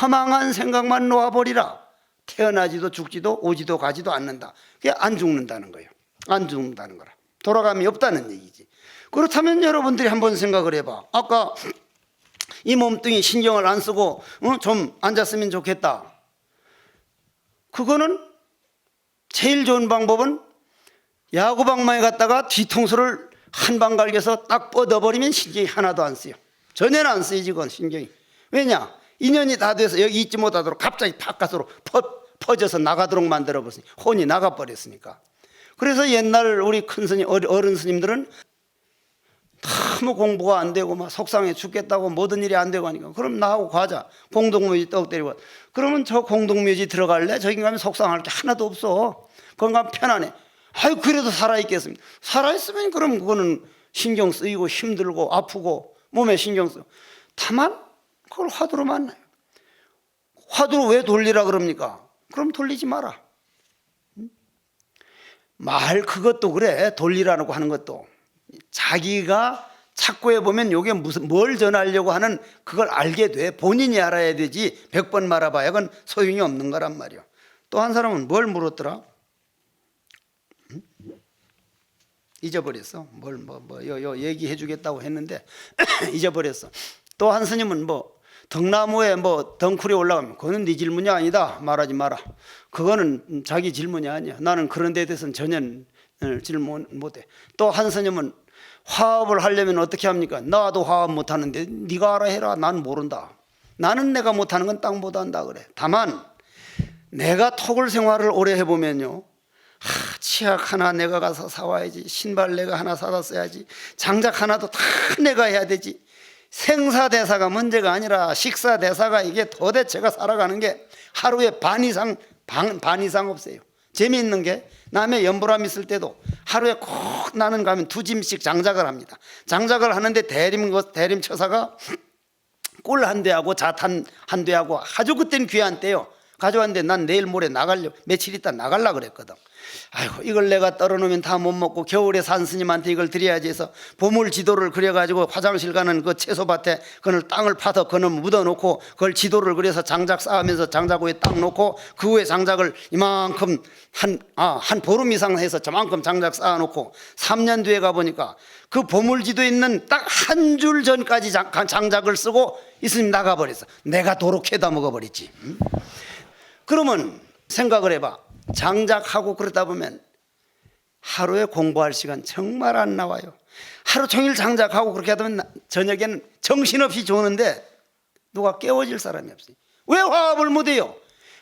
허망한 생각만 놓아버리라. 태어나지도 죽지도 오지도 가지도 않는다. 그게 안 죽는다는 거예요. 안 죽는다는 거라. 돌아감이 없다는 얘기지. 그렇다면 여러분들이 한번 생각을 해봐. 아까 이 몸뚱이 신경을 안 쓰고 좀 앉았으면 좋겠다. 그거는 제일 좋은 방법은 야구방망이 갔다가 뒤통수를 한 방 갈겨서 딱 뻗어버리면 신경이 하나도 안 쓰여. 전혀는 안 쓰이지 그건 신경이. 왜냐? 인연이 다 돼서 여기 있지 못하도록 갑자기 바깥으로 퍼져서 나가도록 만들어버렸으니, 혼이 나가버렸으니까. 그래서 옛날 우리 큰 스님, 어른 스님들은 너무 공부가 안 되고 막 속상해 죽겠다고 모든 일이 안 되고 하니까, 그럼 나하고 가자. 공동묘지 떡 때리고. 그러면 저 공동묘지 들어갈래? 저기 가면 속상할 게 하나도 없어. 거기 가면 편안해. 아유, 그래도 살아있겠습니다. 살아있으면 그럼 그거는 신경 쓰이고 힘들고 아프고 몸에 신경 쓰고. 다만 그걸 화두로 만나요. 화두로 왜 돌리라 그럽니까? 그럼 돌리지 마라. 말 그것도 그래. 돌리라고 하는 것도 자기가 찾고 해보면 이게 뭘 전하려고 하는 그걸 알게 돼. 본인이 알아야 되지 100번 말아봐야 그건 소용이 없는 거란 말이야. 또 한 사람은 뭘 물었더라? 잊어버렸어. 요 얘기해 주겠다고 했는데 잊어버렸어. 또 한 스님은 덩나무에 덩쿨이 올라가면 그거는 네 질문이 아니다. 말하지 마라. 그거는 자기 질문이 아니야. 나는 그런 데 대해서는 전혀 질문 못해. 또 한 스님은 화합을 하려면 어떻게 합니까? 나도 화합 못하는데 네가 알아 해라. 난 모른다. 나는 내가 못하는 건 딱 못한다 그래. 다만 내가 토굴 생활을 오래 해보면요, 치약 하나 내가 가서 사와야지, 신발 내가 하나 사다 써야지, 장작 하나도 다 내가 해야 되지. 생사대사가 문제가 아니라 식사대사가 이게 도대체가 살아가는 게 하루에 반 이상 없어요. 재미있는 게 남의 연보람 있을 때도 하루에 꼭 나는 가면 2짐씩 장작을 합니다. 장작을 하는데 대림 처사가 꿀 한 대하고 자탄 한 대하고 아주 그땐 귀한 때요. 가져왔는데 난 내일 모레 나가려, 며칠 있다 나갈라 그랬거든. 아이고, 이걸 내가 떨어놓으면 다 못 먹고 겨울에 산 스님한테 이걸 드려야지 해서 보물 지도를 그려가지고 화장실 가는 그 채소밭에 그걸 땅을 파서 그놈 묻어놓고 그걸 지도를 그려서 장작 쌓으면서 장작 위에 딱 놓고 그 위에 장작을 이만큼 한 보름 이상 해서 저만큼 장작 쌓아놓고 3년 뒤에 가보니까 그 보물 지도에 있는 딱 한 줄 전까지 장작을 쓰고 이 스님 나가버렸어. 내가 도로 캐다 먹어버렸지. 그러면 생각을 해봐. 장작하고 그러다 보면 하루에 공부할 시간 정말 안 나와요. 하루 종일 장작하고 그렇게 하다 보면 저녁에는 정신없이 조는데 누가 깨워질 사람이 없어요. 왜 화합을 못해요?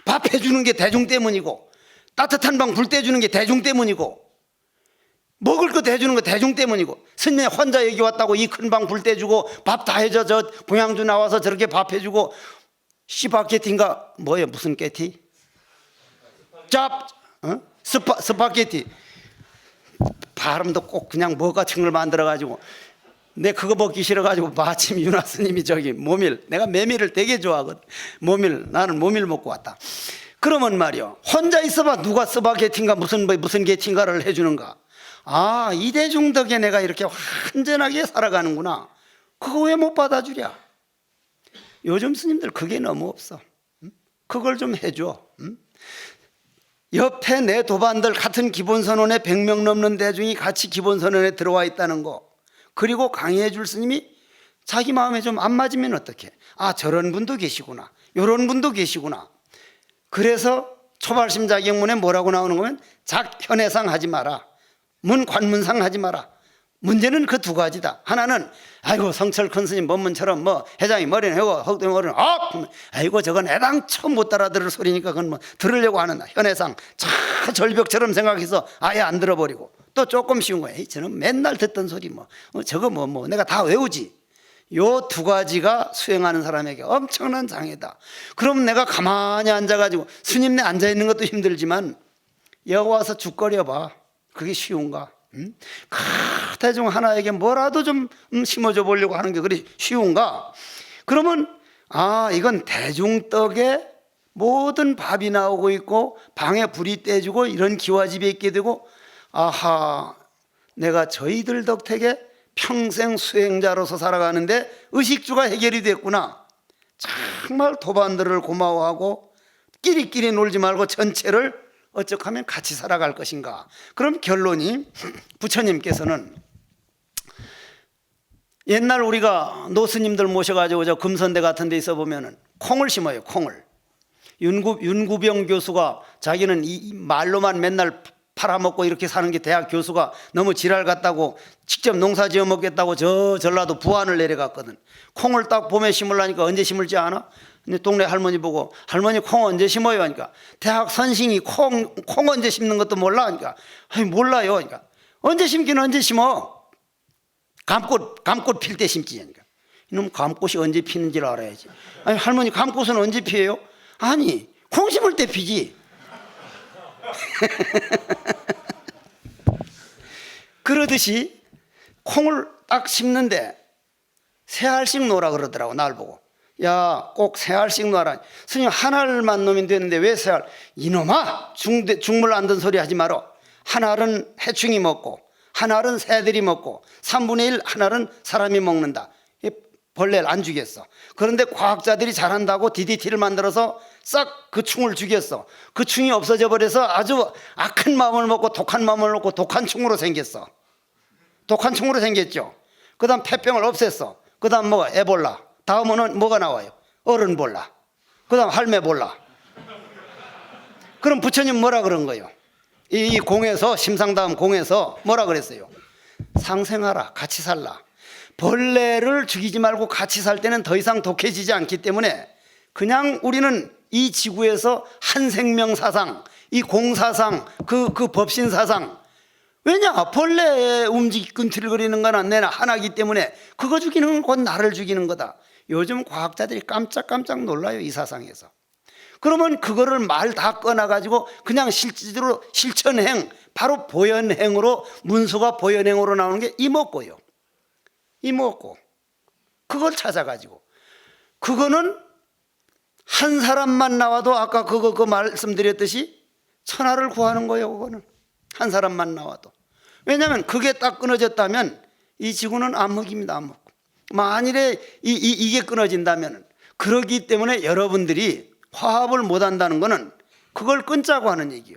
밥 해주는 게 대중 때문이고 따뜻한 방 불 떼주는 게 대중 때문이고 먹을 거 대주는 거 대중 때문이고 스님이 혼자 여기 왔다고 이 큰 방 불 떼주고 밥 다 해줘 저 봉양주 나와서 저렇게 밥 해주고 시바게티인가 뭐예요? 무슨 게티? 스파게티 발음도 꼭 그냥 뭐 같은 걸 만들어가지고 내 그거 먹기 싫어가지고 마침 윤아 스님이 저기 모밀, 내가 메밀을 되게 좋아하거든. 모밀, 나는 모밀 먹고 왔다. 그러면 말이요, 혼자 있어봐 누가 스파게티인가 무슨 게티인가를 해주는가. 아, 이 대중 덕에 내가 이렇게 완전하게 살아가는구나. 그거 왜 못 받아주랴. 요즘 스님들 그게 너무 없어. 그걸 좀 해줘. 옆에 내 도반들 같은 기본선언에 100명 넘는 대중이 같이 기본선언에 들어와 있다는 거, 그리고 강의해 줄 스님이 자기 마음에 좀 안 맞으면 어떡해. 아, 저런 분도 계시구나, 요런 분도 계시구나. 그래서 초발심 자격문에 뭐라고 나오는 거면 작현해상 하지 마라, 문관문상 하지 마라. 문제는 그 두 가지다. 하나는 아이고 성철 큰 스님 법문처럼 뭐 회장이 머리는 해고 헛되이 머리는 아이고 저건 애당초 못 따라들을 소리니까 그건 뭐 들으려고 하는 현해상 차 절벽처럼 생각해서 아예 안 들어버리고, 또 조금 쉬운 거예요. 저는 맨날 듣던 소리 저거 내가 다 외우지. 요 두 가지가 수행하는 사람에게 엄청난 장애다. 그럼 내가 가만히 앉아가지고 스님네 앉아있는 것도 힘들지만 여기 와서 죽거려 봐. 그게 쉬운가? 대중 하나에게 뭐라도 좀 심어줘 보려고 하는 게 그리 쉬운가? 그러면 아, 이건 대중떡에 모든 밥이 나오고 있고 방에 불이 떼지고 이런 기와집에 있게 되고, 아하, 내가 저희들 덕택에 평생 수행자로서 살아가는데 의식주가 해결이 됐구나. 정말 도반들을 고마워하고 끼리끼리 놀지 말고 전체를 어떻게 하면 같이 살아갈 것인가. 그럼 결론이, 부처님께서는 옛날 우리가 노스님들 모셔가지고 저 금선대 같은 데 있어 보면은 콩을 심어요. 콩을. 윤구병 교수가 자기는 이 말로만 맨날 팔아먹고 이렇게 사는 게 대학 교수가 너무 지랄 같다고 직접 농사 지어 먹겠다고 저 전라도 부안을 내려갔거든. 콩을 딱 봄에 심으려니까 언제 심을지 아나? 근데 동네 할머니 보고 할머니 콩 언제 심어요? 하니까 대학 선생이 콩 언제 심는 것도 몰라? 하니까 아니 몰라요. 그러니까 언제 심기는 언제 심어? 감꽃 필 때 심지. 하니까 이놈 감꽃이 언제 피는지를 알아야지. 아니 할머니 감꽃은 언제 피해요? 아니 콩 심을 때 피지. 그러듯이 콩을 딱 심는데 세 알씩 놓으라 그러더라고. 날 보고 야, 꼭 세 알씩 놔라. 스님 한 알만 놓으면 되는데 왜 세 알? 이놈아, 죽물 안 든 소리 하지 마라. 한 알은 해충이 먹고 한 알은 새들이 먹고 3분의 1 한 알은 사람이 먹는다. 벌레를 안 죽였어. 그런데 과학자들이 잘한다고 DDT를 만들어서 싹 그 충을 죽였어. 그 충이 없어져 버려서 아주 악한 마음을 먹고 독한 마음을 먹고 독한 충으로 생겼어. 독한 충으로 생겼죠. 그 다음 폐병을 없앴어. 그 다음 에볼라. 다음은 뭐가 나와요? 어른볼라. 그 다음 할매볼라. 그럼 부처님 뭐라 그런 거예요? 이 공에서, 심상다음 공에서 뭐라 그랬어요? 상생하라, 같이 살라. 벌레를 죽이지 말고 같이 살 때는 더 이상 독해지지 않기 때문에 그냥 우리는 이 지구에서 한 생명 사상, 이 공사상, 그 법신 사상, 왜냐? 벌레의 움직임틀거리는 건 내나 하나이기 때문에 그거 죽이는 건 곧 나를 죽이는 거다. 요즘 과학자들이 깜짝깜짝 놀라요, 이 사상에서. 그러면 그거를 말 다 꺼놔가지고 그냥 실제로 실천행, 바로 보현행으로, 문수가 보현행으로 나오는 게 이목고요. 이목고. 그걸 찾아가지고 그거는 한 사람만 나와도 아까 그 말씀드렸듯이 천하를 구하는 거예요. 그거는 한 사람만 나와도. 왜냐하면 그게 딱 끊어졌다면 이 지구는 암흑입니다. 암흑. 만일에 이게 끊어진다면, 그러기 때문에 여러분들이 화합을 못한다는 거는 그걸 끊자고 하는 얘기예요.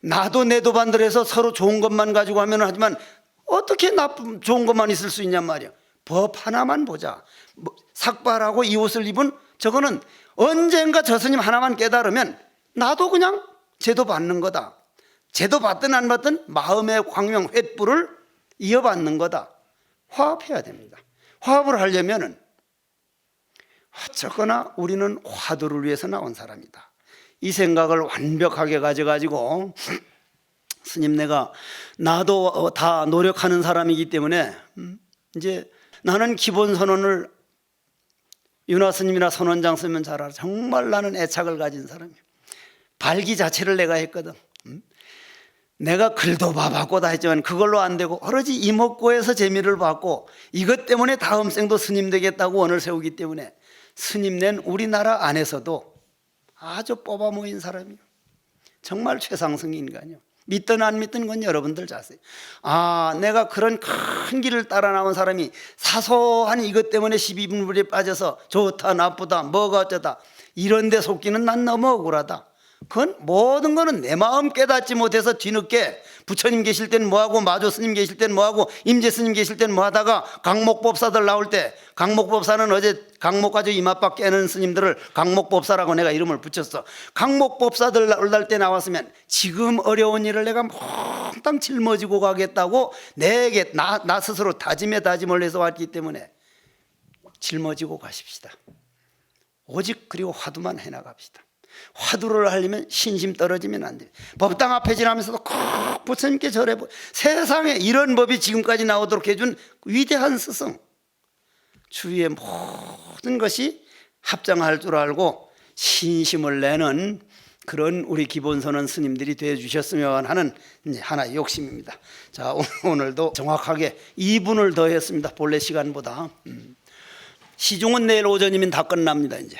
나도 내도 반대로 서로 좋은 것만 가지고 하면 하지만 어떻게 나쁜 좋은 것만 있을 수 있냔 말이야. 법 하나만 보자. 삭발하고 이 옷을 입은 저거는 언젠가 저 스님 하나만 깨달으면 나도 그냥 제도 받는 거다. 제도 받든 안 받든 마음의 광명 횃불을 이어받는 거다. 화합해야 됩니다. 화합을 하려면은 어쩌거나 우리는 화두를 위해서 나온 사람이다. 이 생각을 완벽하게 가져가지고 스님 나도 다 노력하는 사람이기 때문에 이제 나는 기본 선언을 윤화 스님이나 선원장 쓰면 잘 알아. 정말 나는 애착을 가진 사람이에요. 발기 자체를 내가 했거든. 내가 글도 봐봤고 다 했지만 그걸로 안 되고 오로지 이목구에서 재미를 받고 이것 때문에 다음 생도 스님 되겠다고 원을 세우기 때문에 스님 낸 우리나라 안에서도 아주 뽑아 모인 사람이에요. 정말 최상승 인간이요. 믿든 안 믿든 건 여러분들 자세요. 내가 그런 큰 길을 따라 나온 사람이 사소한 이것 때문에 12분불에 빠져서 좋다 나쁘다 뭐가 어쩌다 이런 데 속기는 난 너무 억울하다. 그건 모든 거는 내 마음 깨닫지 못해서 뒤늦게 부처님 계실 땐 뭐하고 마조 스님 계실 땐 뭐하고 임재 스님 계실 땐 뭐하다가 강목법사들 나올 때, 강목법사는 어제 강목 가지고 이마박 깨는 스님들을 강목법사라고 내가 이름을 붙였어. 강목법사들 날 때 나왔으면 지금 어려운 일을 내가 몽땅 짊어지고 가겠다고 내게 나 스스로 다짐을 해서 왔기 때문에 짊어지고 가십시다. 오직 그리고 화두만 해나갑시다. 화두를 하려면 신심 떨어지면 안 돼요. 법당 앞에 지나면서도 꼭 부처님께 절해. 세상에 이런 법이 지금까지 나오도록 해준 위대한 스승, 주위의 모든 것이 합장할 줄 알고 신심을 내는 그런 우리 기본선언 스님들이 되어 주셨으면 하는 이제 하나의 욕심입니다. 자, 오늘도 정확하게 2분을 더 했습니다. 본래 시간보다. 시중은 내일 오전이면 다 끝납니다. 이제